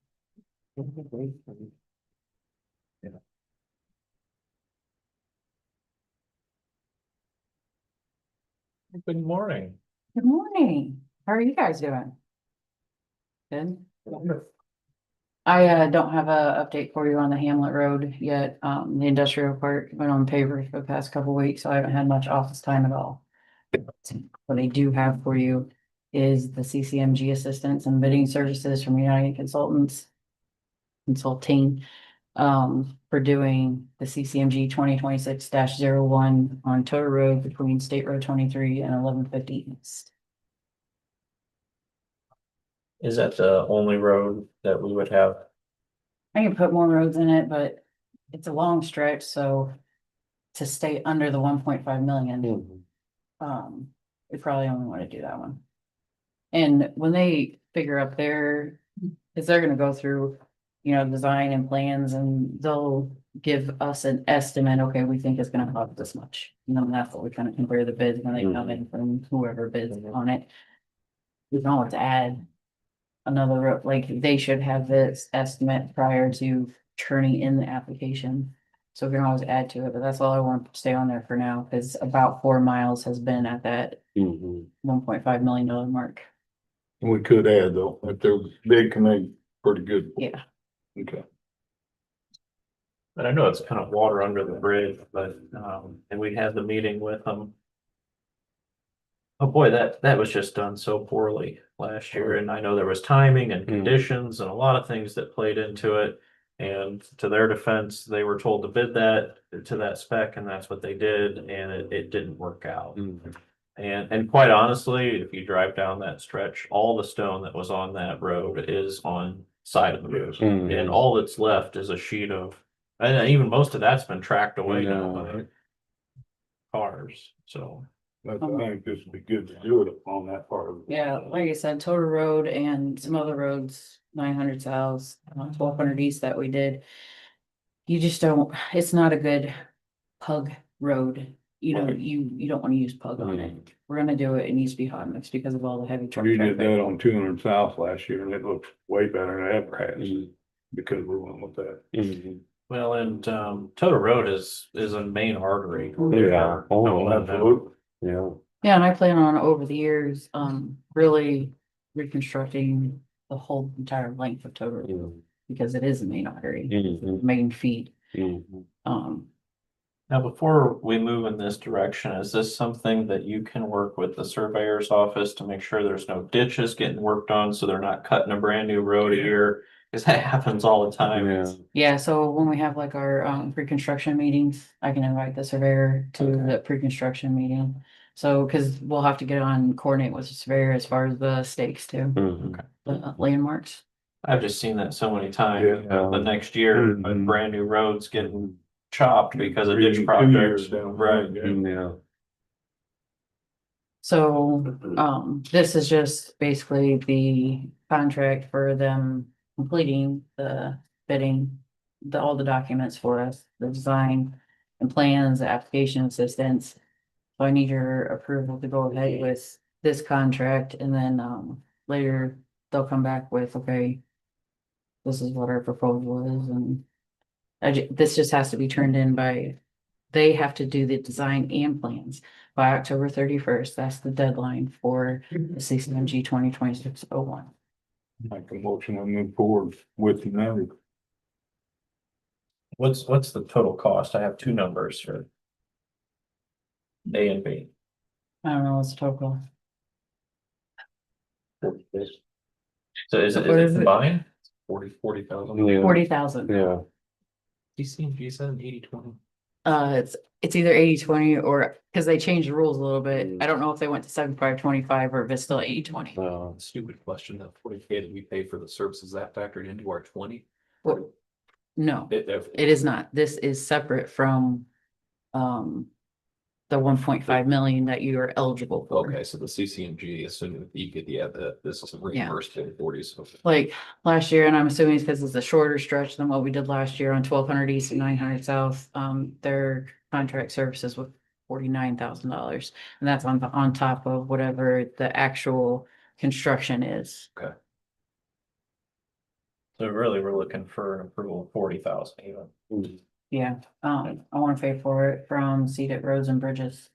Good morning. Good morning. How are you guys doing? Good. I don't have a update for you on the Hamlet Road yet. The industrial part went on paper for the past couple weeks, so I haven't had much office time at all. What I do have for you is the CCMG assistance and bidding services from United Consultants. Consulting, for doing the CCMG 2026-01 on Tower Road between State Road 23 and 1150 East. Is that the only road that we would have? I can put more roads in it, but it's a long stretch, so to stay under the 1.5 million, we probably only want to do that one. And when they figure up their, because they're gonna go through, design and plans, and they'll give us an estimate, okay, we think it's gonna cost this much. And then that's what we kind of compare the bids when they come in from whoever bids on it. We can always add another road, like they should have this estimate prior to turning in the application. So we can always add to it, but that's all I want to stay on there for now, because about 4 miles has been at that $1.5 million mark. We could add though, if they're big, come in pretty good. Yeah. Okay. But I know it's kind of water under the bridge, but, and we had the meeting with them. Oh, boy, that was just done so poorly last year, and I know there was timing and conditions and a lot of things that played into it. And to their defense, they were told to bid that to that spec, and that's what they did, and it didn't work out. And quite honestly, if you drive down that stretch, all the stone that was on that road is on side of the road. And all that's left is a sheet of, and even most of that's been tracked away now by cars, so. I think this would be good to do it on that part of it. Yeah, like I said, Total Road and some other roads, 900 south, 1200 east that we did. You just don't, it's not a good pug road. You know, Right. you don't want to use pug on it. We're gonna do it. It needs to be hot mix because of all the heavy truck You did traffic. that on 200 South last year and it looks way better than it ever has. Because we went with that. Well, and Total Road is a main artery. Yeah. Oh, absolutely. Yeah. Yeah, and I plan on over the years, really reconstructing the whole entire length of Total Road. Because it is a main artery, main feed. Now, before we move in this direction, is this something that you can work with the surveyor's office to make sure there's no ditches getting worked on, so they're not cutting a brand new road a year? Because that happens all the time. Yeah, so when we have like our pre-construction meetings, I can invite the surveyor to the pre-construction meeting. So, cause we'll have to get on, coordinate with the surveyor as far as the stakes too, the landmarks. I've just seen that so many times. The next year, a brand new road's getting chopped because of ditch projects. Right. Yeah. So, this is just basically the contract for them completing the bidding, all the documents for us, the design and plans, the application assistance. So I need your approval to go ahead with this contract and then, later they'll come back with, okay, this is what our proposal is and this just has to be turned in by, they have to do the design and plans by October 31st. That's the deadline for the CCMG 2026-01. Make a motion to move forward with the number. What's the total cost? I have two numbers for A and B. I don't know what's the total. So is it What is it? combined? 40,000. 40,000. Yeah. DCMG said 80/20. It's either 80/20 or, because they changed the rules a little bit. I don't know if they went to 75/25 or if it's still 80/20. Stupid question, that 40K that we pay for the services, that factored into our 20? No, It is not. This is separate from, the 1.5 million that you are eligible for. Okay, so the CCMG, assuming that you get this is reimbursed in 40s. Like last year, and I'm assuming it's because it's a shorter stretch than what we did last year on 1200 east and 900 south. Their contract services was $49,000, and that's on top of whatever the actual construction is. Okay. So really, we're looking for an approval of 40,000 even. Yeah, I want to pay for it from CDIT Roads and Bridges.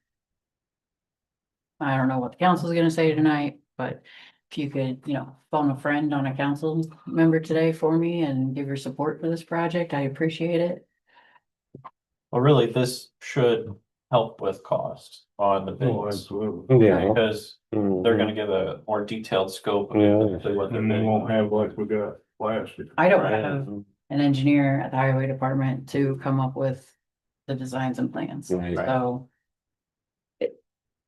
I don't know what the council is gonna say tonight, but if you could, phone a friend on a council member today for me and give your support for this project, I appreciate it. Well, really, this should help with cost on the bids. Absolutely. Yeah. Because they're gonna give a more detailed scope of Yeah. exactly what they're And they bidding. won't have like we got last year. I don't Right. have an engineer at the highway department to come up with the designs and plans, Right. so.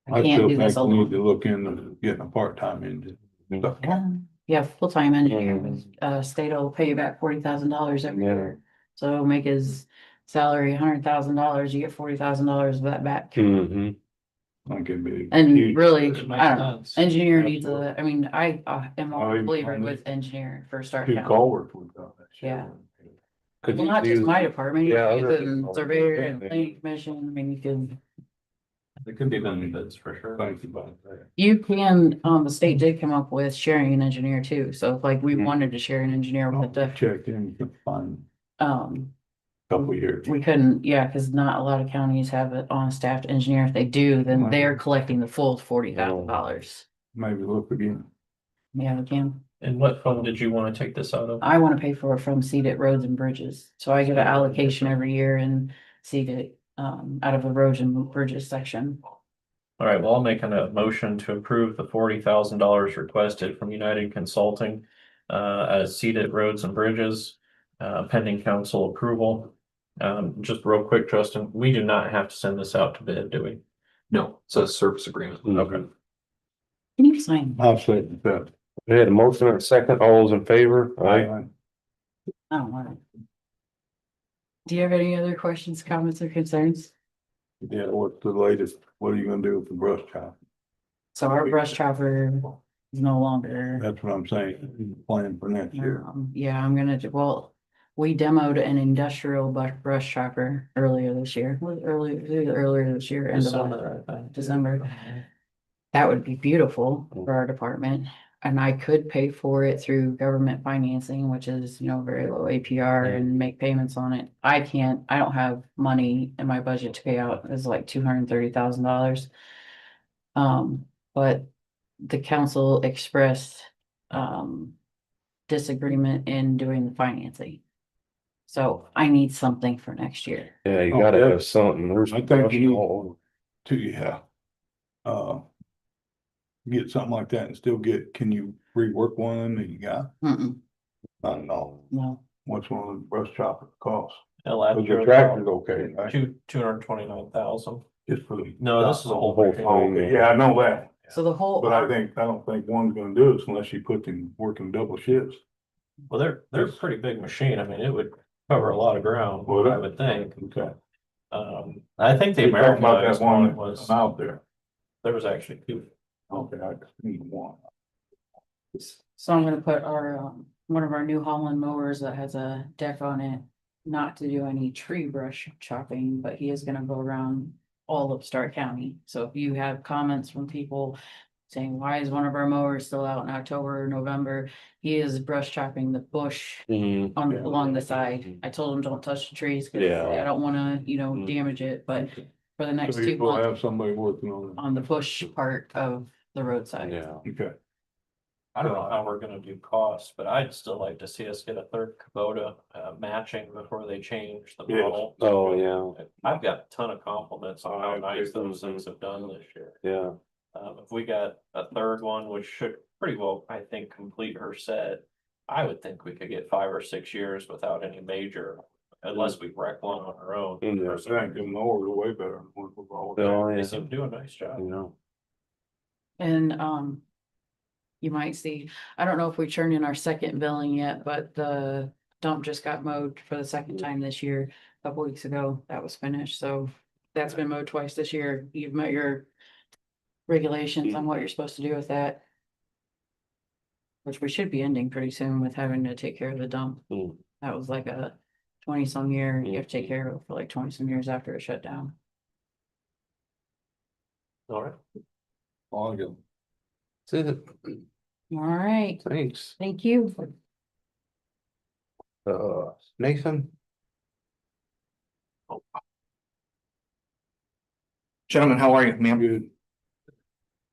I can't still do this think we need alone. to look into getting a part-time engine. Yeah, full-time engineer, state will pay you back $40,000 every year. So make his salary $100,000, you get $40,000 of that back. I can be. And huge. really, Which makes I don't know, sense. engineer needs Absolutely. I mean, I am Oh, a you believer find with it? engineer for Stark 2 County. culverts we got that year. Yeah. Could Well, you not just use- my department, you Yeah, can other use it in people. surveyor and Yeah. planning commission, I mean, you can. There could be benefits for sure. Thank you about that. You can, the state did come up with sharing an engineer too, so if like we Mhm. wanted to share an engineer I'll with the, check in, you can find um. a couple of years. We couldn't, yeah, cause not a lot of counties have it on staff engineer. If they do, then they're collecting the full $40,000. Maybe look again. Yeah, we can. And what fund did you want to take this out of? I want to pay for it from seeded roads and bridges, so I get an allocation every year and seed it out of the roads and bridges section. All right, well, I'll make a motion to approve the $40,000 requested from United Consulting as seeded roads and bridges, pending council approval. Just real quick, Justin, we do not have to send this out to bid, do we? No, it's a service agreement. Okay. Can you sign? I'll say that. We had a motion and a second, all those in favor? I, I don't want it. Do you have any other questions, comments, or concerns? yeah, what's the latest? What are you gonna do with the brush chop? So our brush chopper is no longer. That's what I'm saying, plan for next year. Yeah, I'm gonna do, well, we demoed an industrial brush chopper earlier this year, earlier this year, end of December, I think. December. That would be beautiful for our department, and I could pay for it through government financing, which is, you know, very low APR and make payments on it. I don't have money in my budget to pay out, it's like $230,000. But the council expressed, disagreement in doing the financing. So I need something for next year. Yeah, you Oh, gotta yeah. have something. There's I think you all To, yeah. Get something like that and still can you rework one of them that you got? Mm-mm, Not at all. no. What's one of the brush choppers cost? Last Cause year the was tractor's about okay, right? 229,000. Just for the. No, this is a whole whole thing. Oh, okay, yeah, I know that, So the whole. but I don't think one's gonna do it unless you put them working double shifts. Well, they're a pretty big machine. I mean, it would cover a lot of ground, Would it? I would think. Okay. I think the You're talking about Americanized that one one that was, was out there. there was actually two. Okay, I just need one. So I'm gonna put our, one of our New Holland mowers that has a deck on it, not to do any tree brush chopping, but he is gonna go around all of Stark County. So if you have comments from people saying, why is one of our mowers still out in October or November? He is brush chopping the bush along the side. I told him, don't touch the trees, cause Yeah. I don't wanna, you know, damage it, but for the next So 2 you will months have somebody working on on the bush part of the roadside. Yeah. it. Okay. I don't know how we're gonna do costs, but I'd still like to see us get a third Kubota matching before they change the Yes. model. Oh, yeah, I've got a ton of compliments on how I nice agree. those things have done this year. yeah. If we got a third one, which should pretty well, I think, complete her set, I would think we could get 5 or 6 years without any major, unless we wreck one on our own. Yeah. I think the mowers are way better than what we've always. Oh, They yeah. seem to do a nice job. You know. And you might see, I don't know if we turned in our second billing yet, but the dump just got mowed for the second time this year. A couple weeks ago, that was finished, so that's been mowed twice this year. You've met your regulations on what you're supposed to do with that. Which we should be ending pretty soon with having to take care of the dump. Mm. That was like a 20-some year, you have to take care of it for like 20-some years after it shut down. All right. All good. That's it. All right, Thanks. thank you. Nathan? Gentlemen, how are you, ma'am? Good.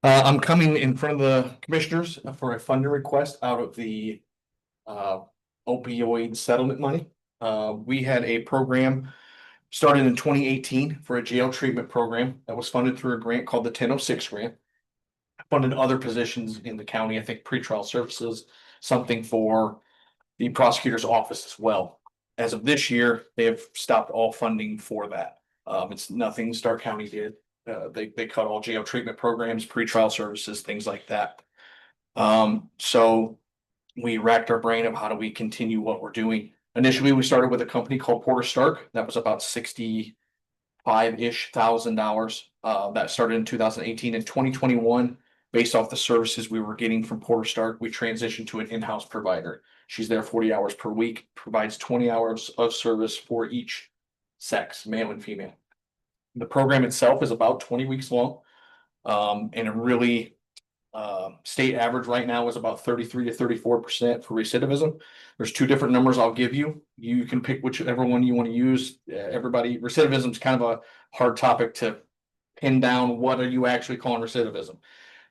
I'm coming in front of the commissioners for a funding request out of the opioid settlement money. We had a program started in 2018 for a jail treatment program that was funded through a grant called the 1006 grant. Funded other positions in the county, I think pretrial services, something for the prosecutor's office as well. As of this year, they have stopped all funding for that. It's nothing Stark County did. They cut all jail treatment programs, pretrial services, things like that. So we racked our brain of how do we continue what we're doing. Initially, we started with a company called Porter Stark. That was about $65,000-ish. That started in 2018 and 2021. Based off the services we were getting from Porter Stark, we transitioned to an in-house provider. She's there 40 hours per week, provides 20 hours of service for each sex, male and female. The program itself is about 20 weeks long. And it really, state average right now is about 33 to 34% for recidivism. There's two different numbers I'll give you. You can pick whichever one you want to use. Recidivism is kind of a hard topic to pin down. What are you actually calling recidivism?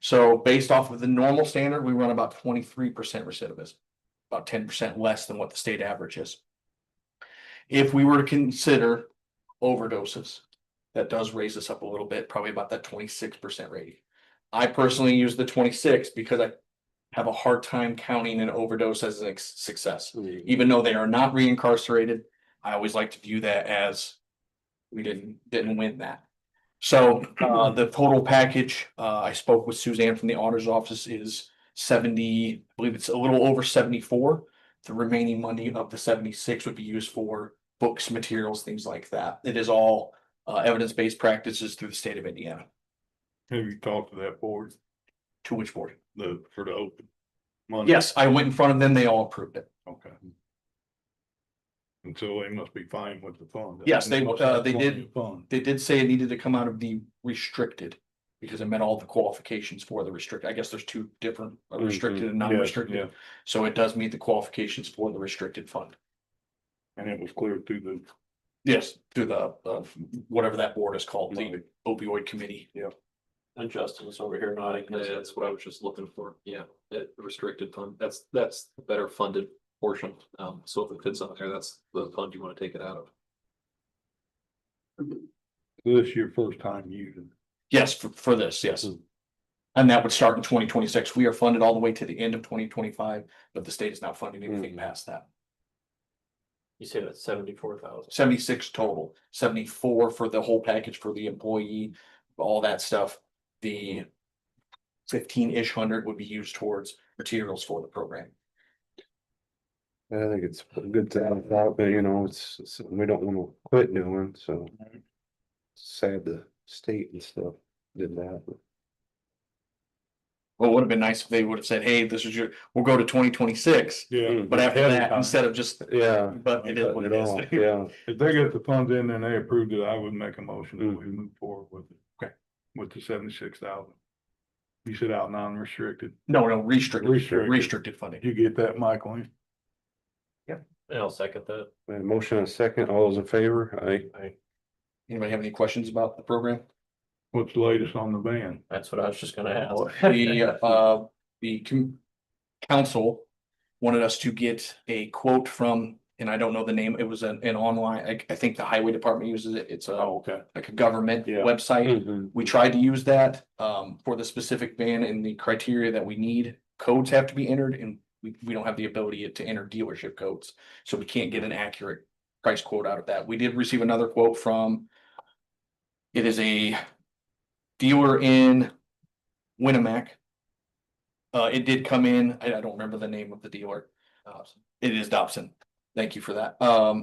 So based off of the normal standard, we run about 23% recidivism, about 10% less than what the state average is. If we were to consider overdoses, that does raise us up a little bit, probably about that 26% rating. I personally use the 26 because I have a hard time counting an overdose as a success. Even though they are not reincarcerated, I always like to view that as we didn't win that. So the total package, I spoke with Suzanne from the auditor's office, is 70, I believe it's a little over 74. The remaining money of the 76 would be used for books, materials, things like that. It is all evidence-based practices through the state of Indiana. Have you talked to that board, To which board? for the open money? Yes, I went in front of them. They all approved it. Okay. And so they must be fine with the fund. Yes, they must have did. plenty of fund. They did say it needed to come out of the restricted because it met all the qualifications for the restricted. I guess there's two different restricted and Yes, non-restricted. yeah. So it does meet the qualifications for the restricted fund. And it was cleared through the. Yes, through the whatever that board is called, the opioid committee. Yeah. And Justin is over here nodding, that's what I was just looking for, yeah, the restricted fund, that's the better funded portion. So if it fits on there, that's the fund you wanna take it out of. This is your first time using. Yes, for this, yes. And that would start in 2026. We are funded all the way to the end of 2025, but the state is not funding anything past that. You say that's 74,000. 76 total, 74 for the whole package for the employee, all that stuff. The 15-ish hundred would be used towards materials for the program. I think it's a good thing, but you know, it's something we don't wanna quit doing, so. Sad the state and stuff did that. Well, it would have been nice if they would have said, hey, this is we'll go to 2026. Yeah. But after that, instead of just, Yeah. but it is what it is. Yeah, If they get the funds in and they approved it, I would make a motion that we move forward with it. Okay. With the 76,000. You said out non-restricted. No, restricted Restricted. funding. You get that, Michael? And I'll second that. we had a motion and a second, all those in favor, aye. Anybody have any questions about the program? What's the latest on the van? That's what I was just gonna ask. The council wanted us to get a quote from, and I don't know the name, it was an online, I think the highway department uses it, it's Okay. like a government Yeah. website. We tried to use that for the specific van and the criteria that we need. Codes have to be entered and we don't have the ability to enter dealership codes. So we can't get an accurate price quote out of that. We did receive another quote from, it is a dealer in Winnemac. It did come in, I don't remember the name of the dealer. It is Dobson. Thank you for that.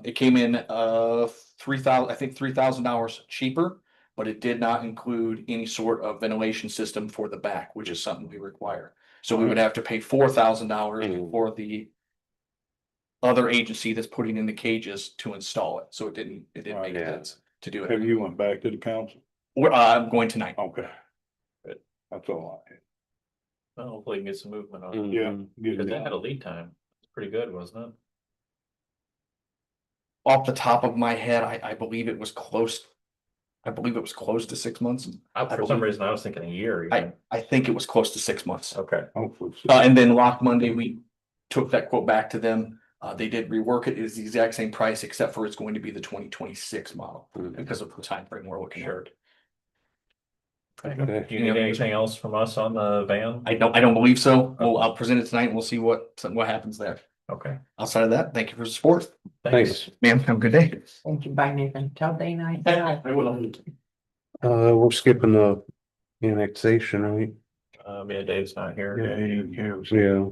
It came in $3,000 cheaper, but it did not include any sort of ventilation system for the back, which is something we require. So we would have to pay $4,000 for the other agency that's putting in the cages to install it. So it didn't make sense to do it. Have you went back to the council? I'm going tonight. Okay. Good. That's all I had. Well, hopefully we can get some movement on it. Yeah. Because that had a lead time. It's pretty good, wasn't it? Off the top of my head, I believe it was close. I believe it was close to 6 months. For some reason, I was thinking a year. even. I think it was close to 6 months. Okay. Hopefully. And then Lock Monday, we took that quote back to them. They did rework it. It is the exact same price, except for it's going to be the 2026 model because of the time frame we're looking at. Okay. Do you need anything else from us on the van? I don't believe so. Well, I'll present it tonight and we'll see what happens there. Okay. Outside of that, thank you for the support. Thanks. Ma'am, have a good day. Thank you, bye Nathan, tell Dana. I will. We're skipping the annexation, right? Yeah, Dave's not here. Yeah.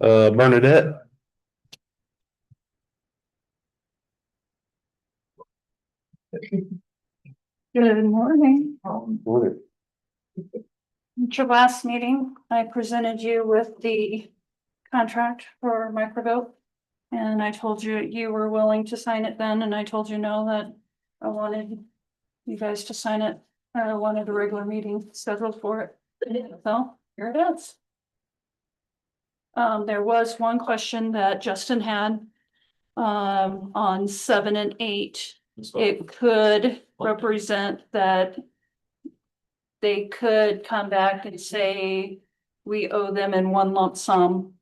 Bernadette? Good morning. Morning. At your last meeting, I presented you with the contract for microvote. And I told you you were willing to sign it then, and I told you no, that I wanted you guys to sign it. I wanted a regular meeting scheduled for it. So here it is. There was one question that Justin had on 7 and 8. It could represent that they could come back and say, we owe them in one lump sum.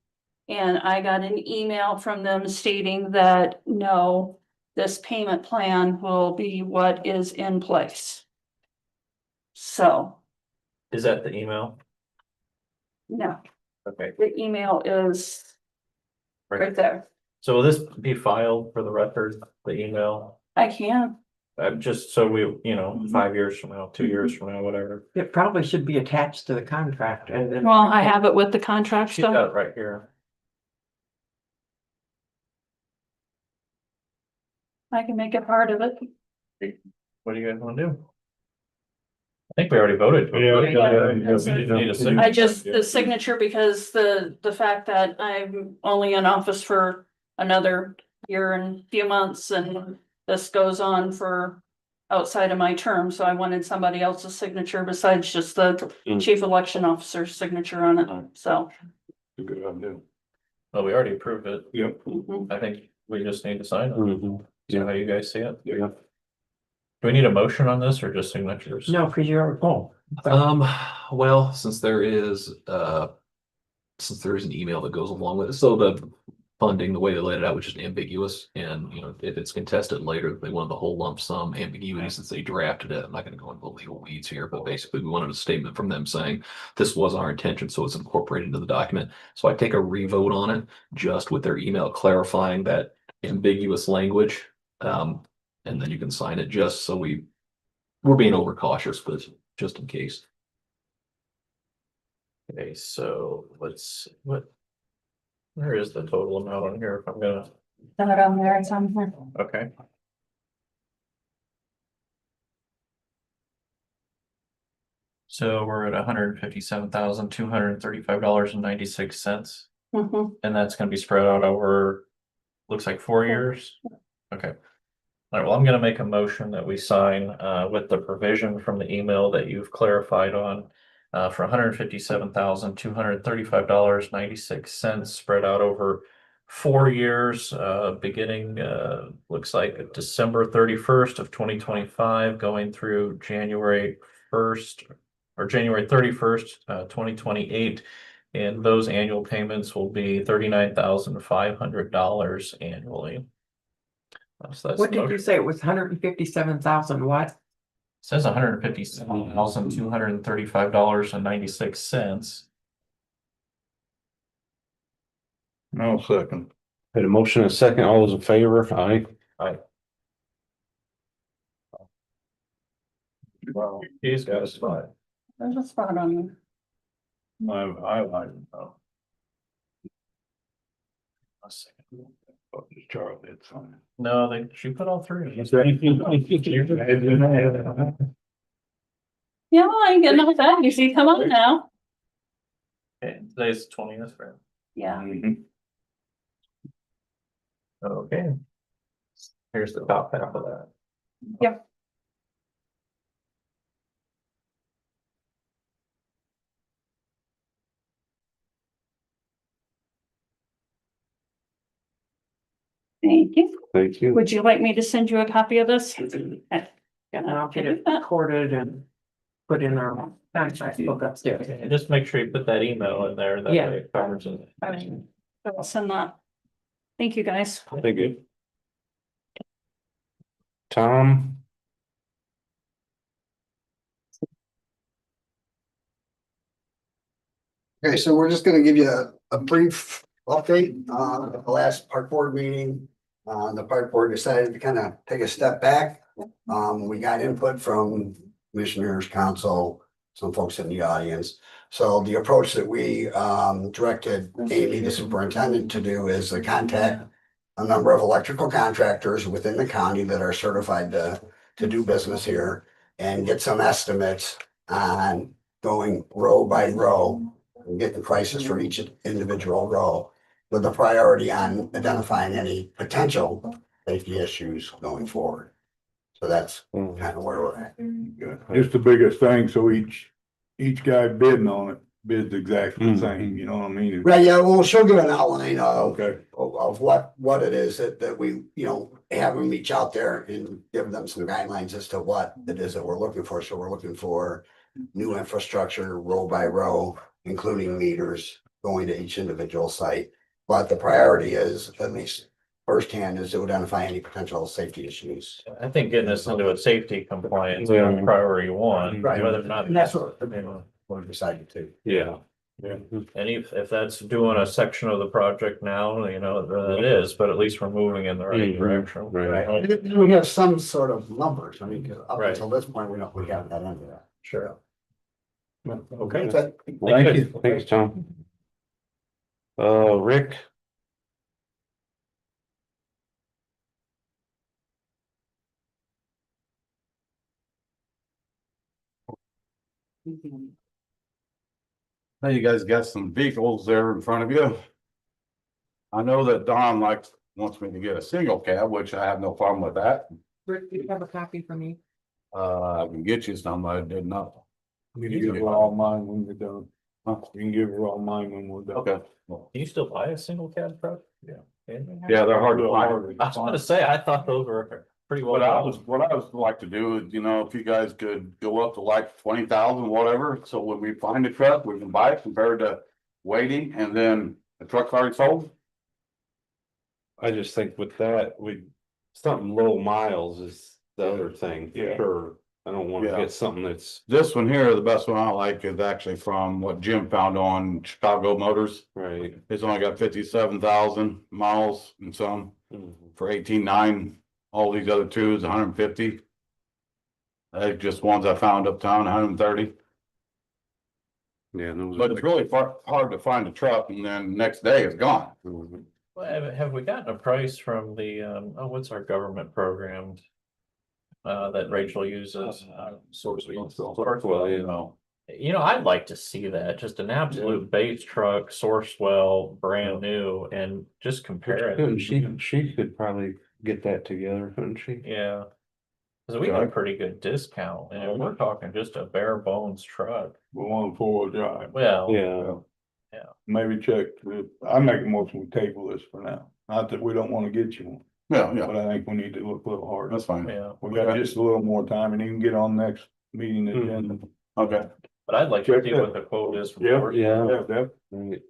And I got an email from them stating that, no, this payment plan will be what is in place. So, Is that the email? no, Okay. the email is right there. So will this be filed for the record, the email? I can. Just so we, 5 years from now, 2 years from now, whatever. It probably should be attached to the contract and then. Well, I have it with the contract She's got stuff. it right here. I can make it part of it. What do you guys want to do? I think we already voted. Yeah. We didn't need a signature. I just, the signature, because the fact that I'm only in office for another year and few months, and this goes on for outside of my term, so I wanted somebody else's signature besides just the chief election officer's signature on it, so. Good idea. Well, we already approved it. Yep. I think we just need to sign it. Mhm. See how you guys see it? Yeah. Do we need a motion on this or just signatures? No, because you're a full. Well, since there is an email that goes along with it, so the funding, the way they laid it out, which is ambiguous, and if it's contested later, they wanted the whole lump sum ambiguity since they drafted it. I'm not going to go into the legal weeds here, but basically we wanted a statement from them saying this was our intention, so it's incorporated into the document. So I take a revote on it, just with their email clarifying that ambiguous language, and then you can sign it, just so we're being overcautious, but just in case. Okay, so where is the total amount on here if I'm gonna, Not on there, it's on here. okay. So we're at $157,235.96, Mhm. and that's gonna be spread out over, looks like 4 years. Okay. All right, well, I'm gonna make a motion that we sign with the provision from the email that you've clarified on for $157,235.96 spread out over 4 years, beginning looks like December 31st of 2025, going through January 1st or January 31st, 2028. And those annual payments will be $39,500 annually. So that's What the did you motion. say? It was 157,000 what? Says $157,235.96. No second. Had a motion and a second, all those in favor, aye. Aye. Wow, he's got a spot. There's a spot on you. I like it though. A second. Oh, just Charlie, it's fine. No, she put all three. Yeah, well, I ain't getting off that easy. Come on now. Okay, today's 20th, right? Yeah. Okay. Here's the top half of that. Yep. Thank you. Thank you. Would you like me to send you a copy of this? And I'll get it recorded and put in our contract book upstairs. Okay, just make sure you put that email in there, that Yeah. way it covers it. I'll send that. Thank you, guys. Thank you. Tom? Okay, so we're just gonna give you a brief update on the last park board meeting. The park board decided to kind of take a step back. We got input from commissioners, council, some folks in the audience. So the approach that we directed Amy, the superintendent, to do is to contact a number of electrical contractors within the county that are certified to do business here and get some estimates on going row by row and get the prices for each individual row with a priority on identifying any potential safety issues going forward. So that's kind of where we're at. Just the biggest thing, so each guy bidding on it bids exactly the same, you know what I mean? Right, yeah, well, she'll give an outline of Okay. of what it is that we, have them reach out there and give them some guidelines as to what it is that we're looking for. So we're looking for new infrastructure, row by row, including meters going to each individual site. But the priority is, at least firsthand, is to identify any potential safety issues. I think getting this into a safety compliance Yeah. is priority one, Right. whether or not. And that's what we're deciding to. Yeah. And if that's doing a section of the project now, then it is, but at least we're moving in the right direction. Right. We have some sort of numbers. I mean, 'cause up Right. until this point, we haven't got into that. Sure. Okay. Thank you. Thanks, Tom. Rick? Now you guys got some vehicles there in front of you. I know that Don wants me to get a single cab, which I have no problem with that. Rick, do you have a copy for me? I can get you some, I did not. You can give her all mine when we're done. You can give her all mine when we're done. Okay. Can you still buy a single cab truck? Yeah. Yeah, they're hard to Real find. hard. I was gonna say, I thought those were pretty well. What I was like to do is, if you guys could go up to like 20,000, whatever, so when we find a truck, we can buy it compared to waiting and then the truck's already sold. I just think with that, something low miles is the other thing, for Yeah. sure. I don't wanna Yeah. get something that's This one here, the best one I like is actually from what Jim found on Chicago Motors. right. It's only got 57,000 miles and some for 18,900. All these other twos, 150. Just ones I found uptown, 130. Yeah, those But it's really hard to find a truck and then next day it's gone. Mhm. Well, have we gotten a price from the, what's our government program? That Rachel uses, Sourcewell, yeah. I'd like to see that, just an absolute base truck, Sourcewell, brand new, and just compare Couldn't it. she could probably get that together, couldn't she? Yeah. Cause we got a pretty good discount, and if we're talking just a bare bones truck, We want 4-wheel drive. well. Yeah. Maybe check, I make a motion, we table this for now. Not that we don't wanna get you one, Yeah, but I think we need to look a little harder. that's fine. Yeah, We got just a little more time and you can get on next meeting agenda. Okay. but I'd like to Check see that. what the quote is. from Yeah, Sourcewell. yeah, that, Right.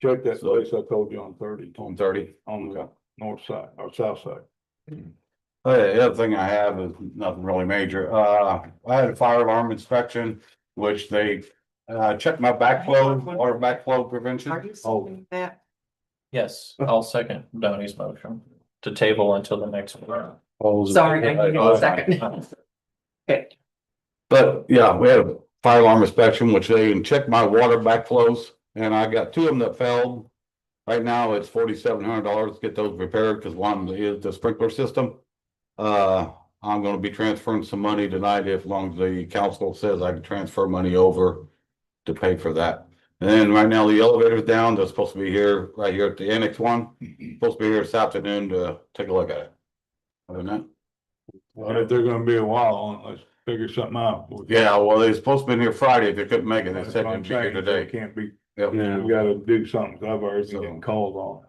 check that So- place I told you on 30, On 30. on the north side or south side. The other thing I have is nothing really major. I had a fire alarm inspection, which they checked my backflow, water backflow Are prevention. you saying that? Yes, I'll second Donnie's motion to table until the next one. Sorry, I need a second. Okay, But yeah, we had a fire alarm inspection, which they checked my water backflows and I got two of them that failed. Right now, it's $4,700 to get those repaired because one is the sprinkler system. I'm gonna be transferring some money tonight as long as the council says I can transfer money over to pay for that. And then right now the elevator's down. They're supposed to be here, right here at the annex one. Supposed to be here this afternoon to take a look at it. Other than that, But if they're gonna be a while on, let's figure something out. yeah, well, they're supposed to be here Friday. If they couldn't make it, they That's said what they'd I'm be here saying, today. they can't be, Yep. Yeah. we gotta do something, 'cause I've already been So- getting called on.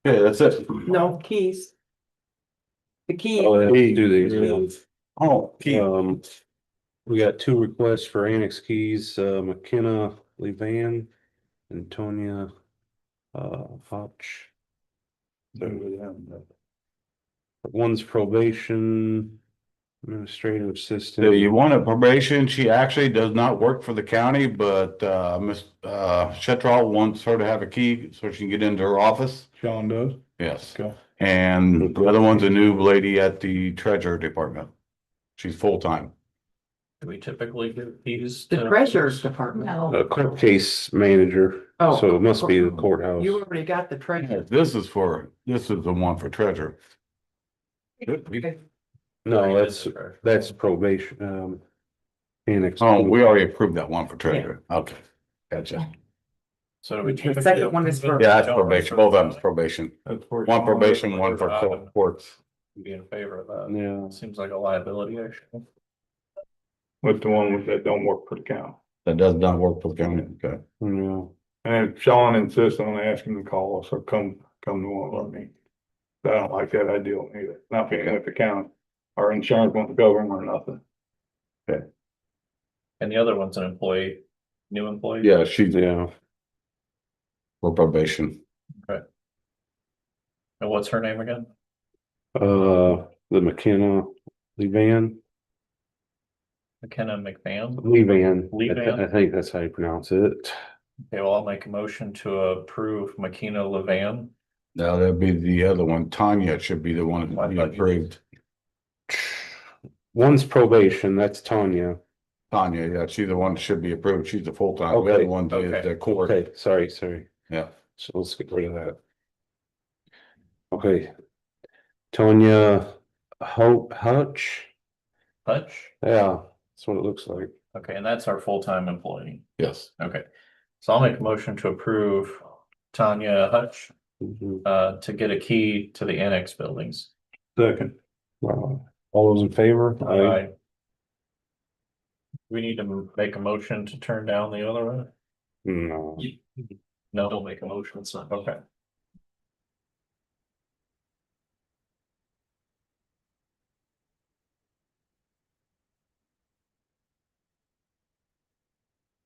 Okay, that's it. no keys. The key. Oh, let's do these, yeah. Oh, We got two requests for annex keys, McKenna Levan, Antonia, Hotch. One's probation, administrative assistant. So you want a probation, she actually does not work for the county, but Miss Shetrall wants her to have a key so she can get into her office. Sean does? Yes. Okay. And the other one's a new lady at the treasurer department. She's full-time. Do we typically give keys? The to- treasurer's department. A court case manager, Oh. so it must be the courthouse. You already got the treasurer. This is the one for treasurer. No, that's probation, annex. Oh, we already approved that one for treasurer. Okay, gotcha. So do we? The second one is for. Yeah, that's probation. Both of them's probation. That's where One Sean probation, does. one for courts. Be in favor of that. Yeah. Seems like a liability issue. With the one that don't work for the county. That does not work for the county. Okay. Yeah. And if Sean insists on asking to call us or come to one of our meetings. I don't like that idea either, not being with the county, our insurance won't cover them or nothing. And the other one's an employee, new employee? Yeah, she's, yeah. For probation. Okay. And what's her name again? The McKenna, Levan, McKenna McMahon? Levan, Levan? I think that's how you pronounce it. Okay, well, I'll make a motion to approve McKenna Levan. Now that'd be the other one. Tanya should be the one that you approved. One's probation, that's Tanya. Tanya, yeah, she's the one that should be approved. She's the full-time. The other one is the court. Okay, sorry. Yeah. So let's get rid of that. Okay. Tonya Hutch. Hutch? Yeah, that's what it looks like. Okay, and that's our full-time employee. Yes. Okay, so I'll make a motion to approve Tanya Hutch to get a key to the annex buildings. Second. All those in favor? Aye. We need to make a motion to turn down the other one? No. No, don't make a motion, it's not, okay.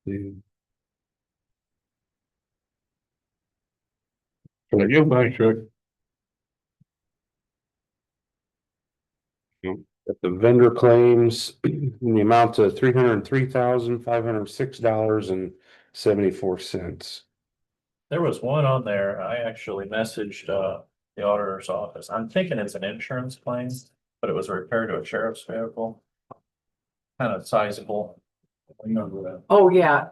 Can I get my check? Got the vendor claims in the amount of $303,506.74. There was one on there, I actually messaged the auditor's office, I'm thinking it's an insurance claim, but it was a repair to a sheriff's vehicle. Kind of sizable. Remember that? Oh, yeah,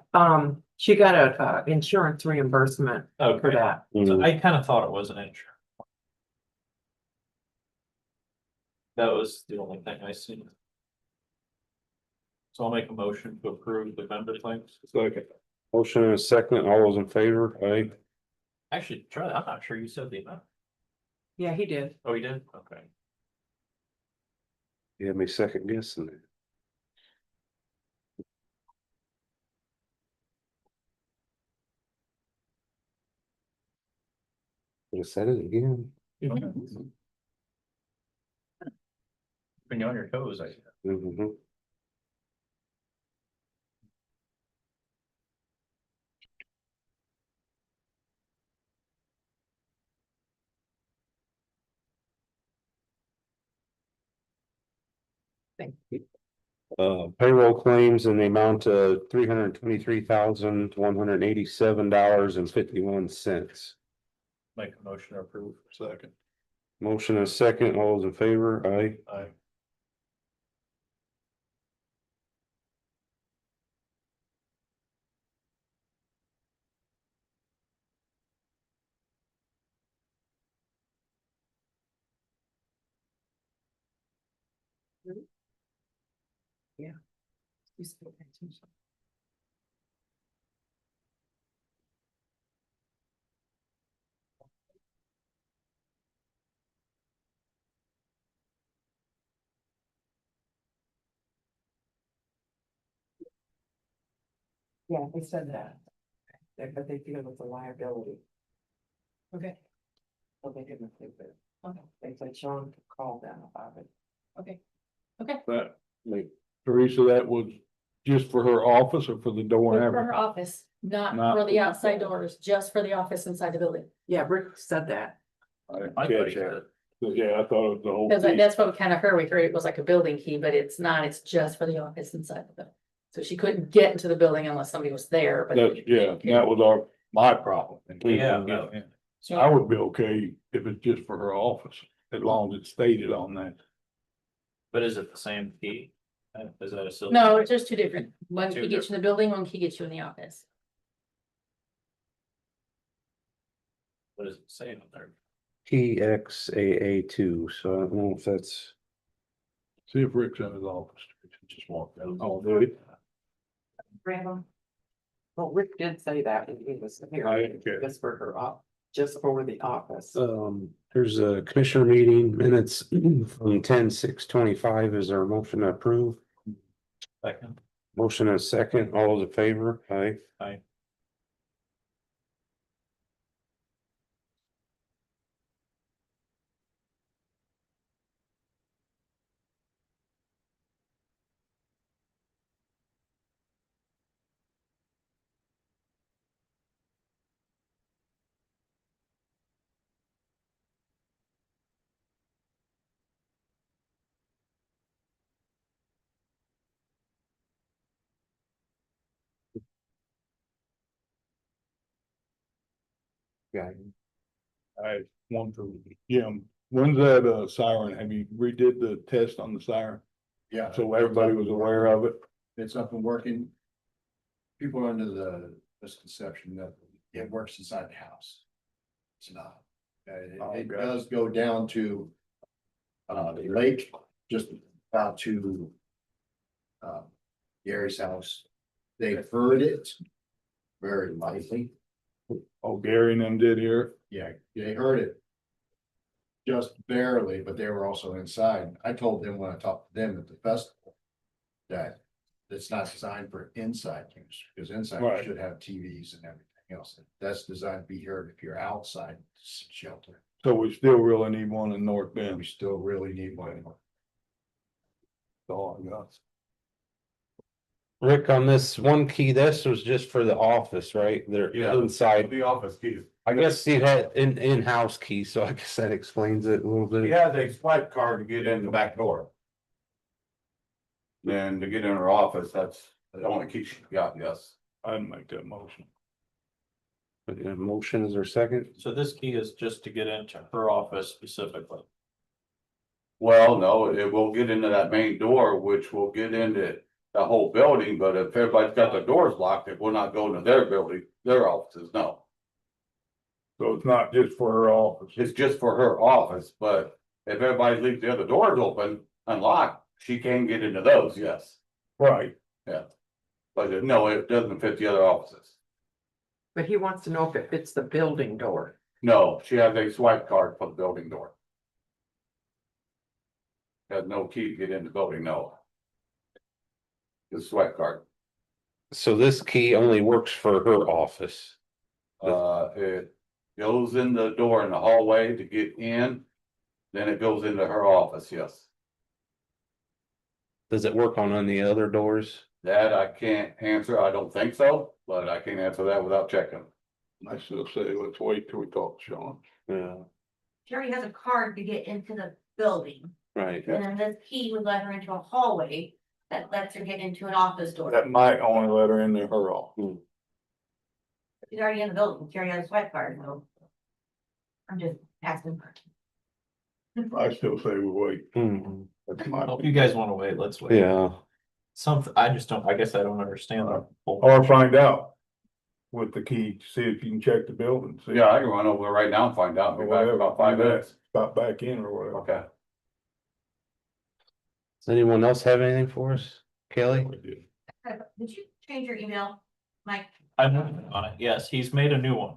she got a insurance reimbursement for that. So I kind of thought it was an insurance. That was the only thing I seen. So I'll make a motion to approve the vendor claims. Second. Motion and a second, all those in favor? Aye. Actually, Charlie, I'm not sure you said the amount. Yeah, he did. Oh, you did? Okay. You had me second guessing it. Should have said it again. When you're on your toes, I. Mhm. Thank you. Payroll claims in the amount of $323,187.51. Make a motion to approve. Second. Motion and a second, all those in favor? Aye. Aye. Yeah. You still pay attention. Yeah, they said that. But they feel it's a liability. Okay. Well, they didn't think that. Okay. They said Sean could call them about it. Okay. Okay. That, like, Teresa, that was just for her office or for the door and For her everything? office, not Not- for the outside doors, just for the office inside the building. Yeah, Rick said that. I didn't I thought catch he said that. it. Yeah, I thought it was the whole Because thing. that's what kind of heard, we heard it was like a building key, but it's not, it's just for the office inside the building. So she couldn't get into the building unless somebody was there, but. That's, yeah, that was my problem. Yeah. I would be okay if it's just for her office, as long as it's stated on that. But is it the same key? Is that a silver? No, it's just two different. One Two key gets you in the building, one key gets you in the office. What does it say on there? TXAA2, so I don't know if that's. See if Rick's in his office. Just walk down. Oh, do it. Random. Well, Rick did say that when he was here. Okay. Just for her just for the office. There's a commissioner meeting minutes from 10/6/25. Is there a motion to approve? Second. Motion and a second, all those in favor? Aye. Aye. Yeah. I one for Jim. When's that siren? Have you redid the test on the siren? Yeah. So everybody was aware of it? It's up and working. People are under the misconception that it works inside the house. It's not. It does go down to the lake, just about to Gary's house. They heard it very lightly. Oh, Gary and them did hear Yeah, they heard it. Just barely, but they were also inside. I told them when I talked to them at the festival that it's not designed for inside use, because inside you Right. should have TVs and everything else. That's designed to be heard if you're outside shelter. So we still really need one in North Bend. We still really need one. Oh, yeah. Rick, on this one key, this was just for the office, right? They're inside. The office key. I guess he had in-house key, so I guess that explains it a little bit. He has a swipe card to get in the back door. Then to get in her office, that's the only key she got, yes. I'd make that motion. Motion, is there a second? So this key is just to get into her office specifically. Well, no, it will get into that main door, which will get into the whole building, but if everybody's got their doors locked, it will not go into their building, their offices, no. So it's not just for her office. It's just for her office, but if everybody leaves the other doors open, unlocked, she can get into those, yes. Right. Yeah. But no, it doesn't fit the other offices. But he wants to know if it fits the building door. No, she has a swipe card for the building door. Has no key to get in the building, no. The swipe card. So this key only works for her office. It goes in the door in the hallway to get in. Then it goes into her office, yes. Does it work on any other doors? That I can't answer. I don't think so, but I can't answer that without checking. I still say, let's wait till we talk to Sean. Yeah, Sherry has a card to get into the building, right. and then this key would let her into a hallway that lets her get into an office door. That might only let her into her office. She's already in the building, Sherry has a swipe card, so. I'm just asking. I still say we wait. That's my. If you guys wanna wait, let's wait. Yeah. I just don't, I guess I don't understand. the whole- Or find out with the key, see if you can check the building. See Yeah, I can run over right now and find out. Be back in about 5 minutes. Got back in or whatever. Okay. Does anyone else have anything for us? Kelly? Did you change your email, Mike? I'm working on it, yes, he's made a new one.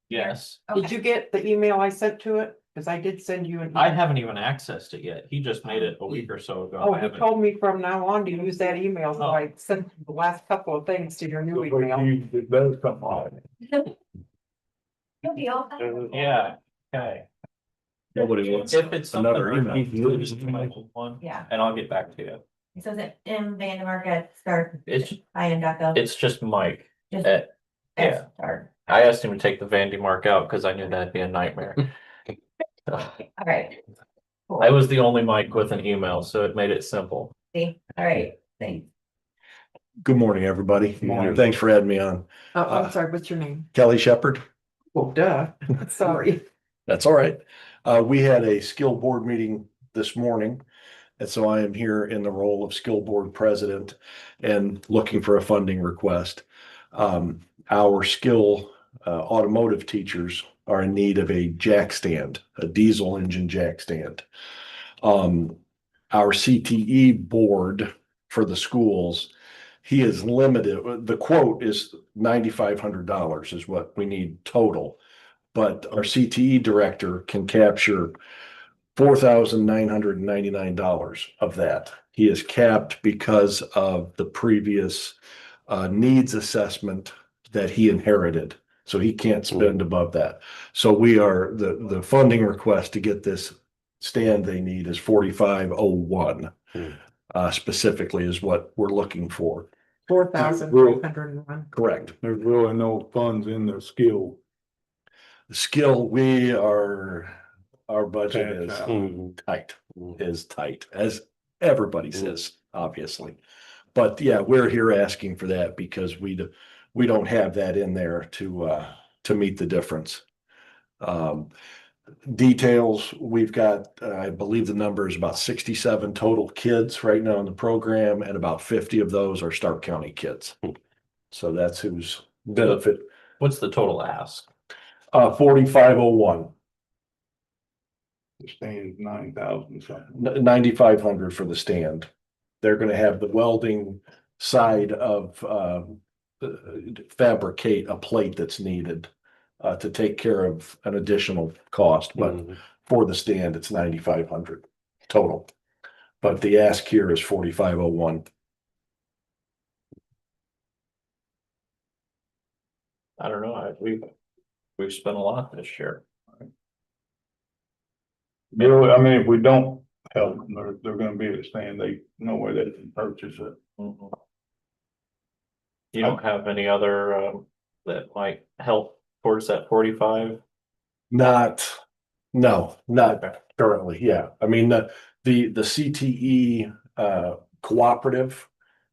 Yes, Did you get the email I sent to it? Cause I did send you an. I haven't even accessed it yet. He just made it a week or so ago. Oh, I he haven't. told me from now on to use that email, so Oh. I sent the last couple of things to your new email. It does come on. Yeah, okay. Nobody wants If it's something. another email. you just do my old one, Yeah. and I'll get back to you. It says it M Vandermark at start. It's, IN.gov. it's just Mike. Just at- at yeah. start. I asked him to take the Vandy mark out because I knew that'd be a nightmare. All right. I was the only Mike with an email, so it made it simple. See, all right, thanks. Good morning, everybody. Morning. Thanks for having me on. I'm sorry, what's your name? Kelly Shepherd. Oh, duh, sorry. That's all right. We had a skill board meeting this morning. And so I am here in the role of skill board president and looking for a funding request. Our skill automotive teachers are in need of a jack stand, a diesel engine jack stand. Our CTE board for the schools, he is limited. The quote is $9,500 is what we need total. But our CTE director can capture $4,999 of that. He is capped because of the previous needs assessment that he inherited. So he can't spend above that. So we are, the funding request to get this stand they need is 4501. Specifically is what we're looking for. 4,301. Correct. There's really no funds in the skill. Skill, our budget is tight, as everybody says, obviously. But yeah, we're here asking for that because we don't have that in there to meet the difference. Details, we've got, I believe the number is about 67 total kids right now in the program, and about 50 of those are Stark County kids. So that's who's benefit. What's the total ask? 4501, The stand 9,000 something. 9,500 for the stand. They're gonna have the welding side of, fabricate a plate that's needed to take care of an additional cost, but for the stand, it's 9,500 total. But the ask here is 4501. I don't know, we've spent a lot this year. Really, I mean, if we don't help them, they're gonna be at a stand, they know where they can purchase it. You don't have any other, that might help towards that 45? Not currently, yeah. I mean, the CTE cooperative,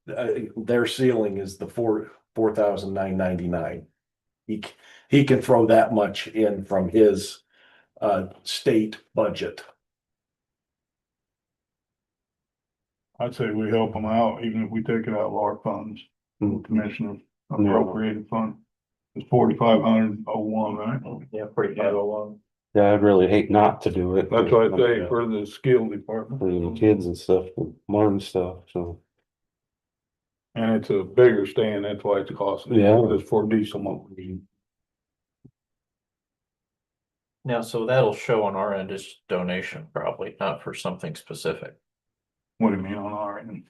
their ceiling is the 4,999. He can throw that much in from his state budget. I'd say we help them out, even if we take it out of our funds, commissioner appropriated fund. It's 4,501, right? Yeah, 4,501. Yeah, I'd really hate not to do it. That's what I say for the skill department. For the kids and stuff, and learn stuff, so. And it's a bigger stand, that's why it's costly. Yeah. It's for diesel motors. Now, so that'll show on our end as donation, probably, not for something specific. What do you mean on our end?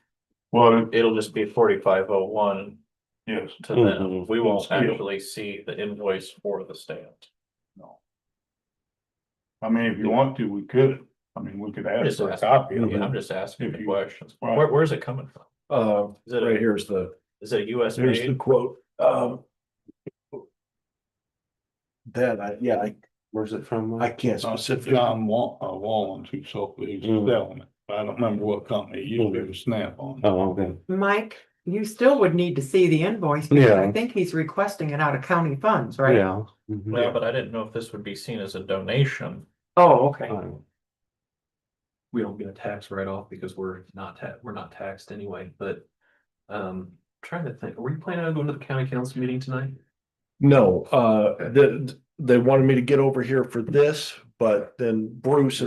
Well, It'll just be 4501 yes. to them. Mhm. We won't Skill. actually see the invoice for the stand. I mean, if you want to, we could. I mean, we could ask Just for a asking. copy of Yeah, it. I'm just asking If the you- questions. Right. Where's it coming from? Is it Right a, here's the, is it a US here's the made? quote. Where's it from? I can't specifically. John Wallens, who sold it, he's selling it. I don't remember what company, usually it was Snap-on. Oh, okay. Mike, you still would need to see the invoice because Yeah. I think he's requesting it out of county funds, right? Yeah. Well, but I didn't know if this would be seen as a donation. Oh, okay. We don't get a tax write-off because we're not taxed anyway, but trying to think, are we planning on going to the county council meeting tonight? No, they wanted me to get over here for this, but then Bruce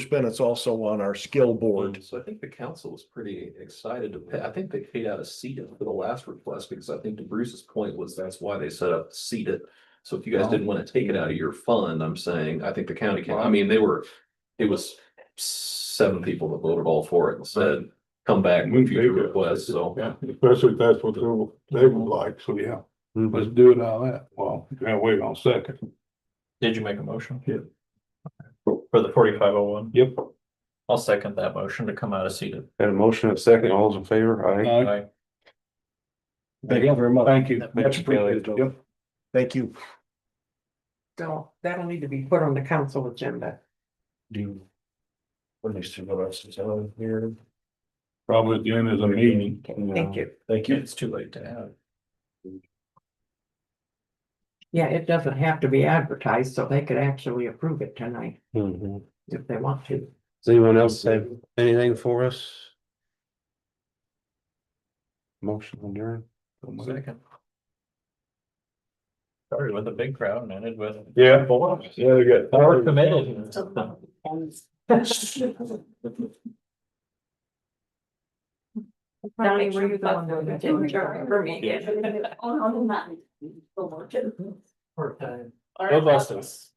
Bennett's also on our skill board. So I think the council was pretty excited to pay. I think they paid out a seat for the last request because I think to Bruce's point was that's why they set up to seat it. So if you guys didn't want to take it out of your fund, I'm saying, I think the county can, I mean, it was 7 people that voted all for it and said, come back with future requests, so. Yeah, especially if that's what they would like, so yeah, let's do it out of that. Well, you gotta wait on a second. Did you make a motion? Yeah. For the 4501? Yep. I'll second that motion to come out of seated. Got a motion and a second, all those in favor? Aye. Aye. Thank you very much. Thank you. Much appreciated. Yep. Thank you. So that'll need to be put on the council agenda. Let me see what else is on here. Probably at the end of the meeting. Thank you. Thank you. It's too late to add. Yeah, it doesn't have to be advertised, so they could actually approve it tonight Mhm. if they want to. Does anyone else have anything for us? Motion adjourned. Second. Started with a big crowd and ended with. Yeah. Four. Yeah, they got. Four committed. Donnie, were you the one that didn't for me? Go Busters.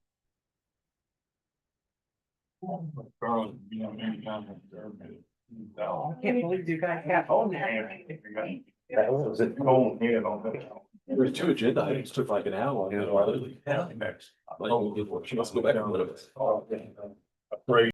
I can't believe you guys have all that. That was it. Going in on that. There were 2 agenda items, took like an hour. Yeah. Like, she must go back and let it. Afraid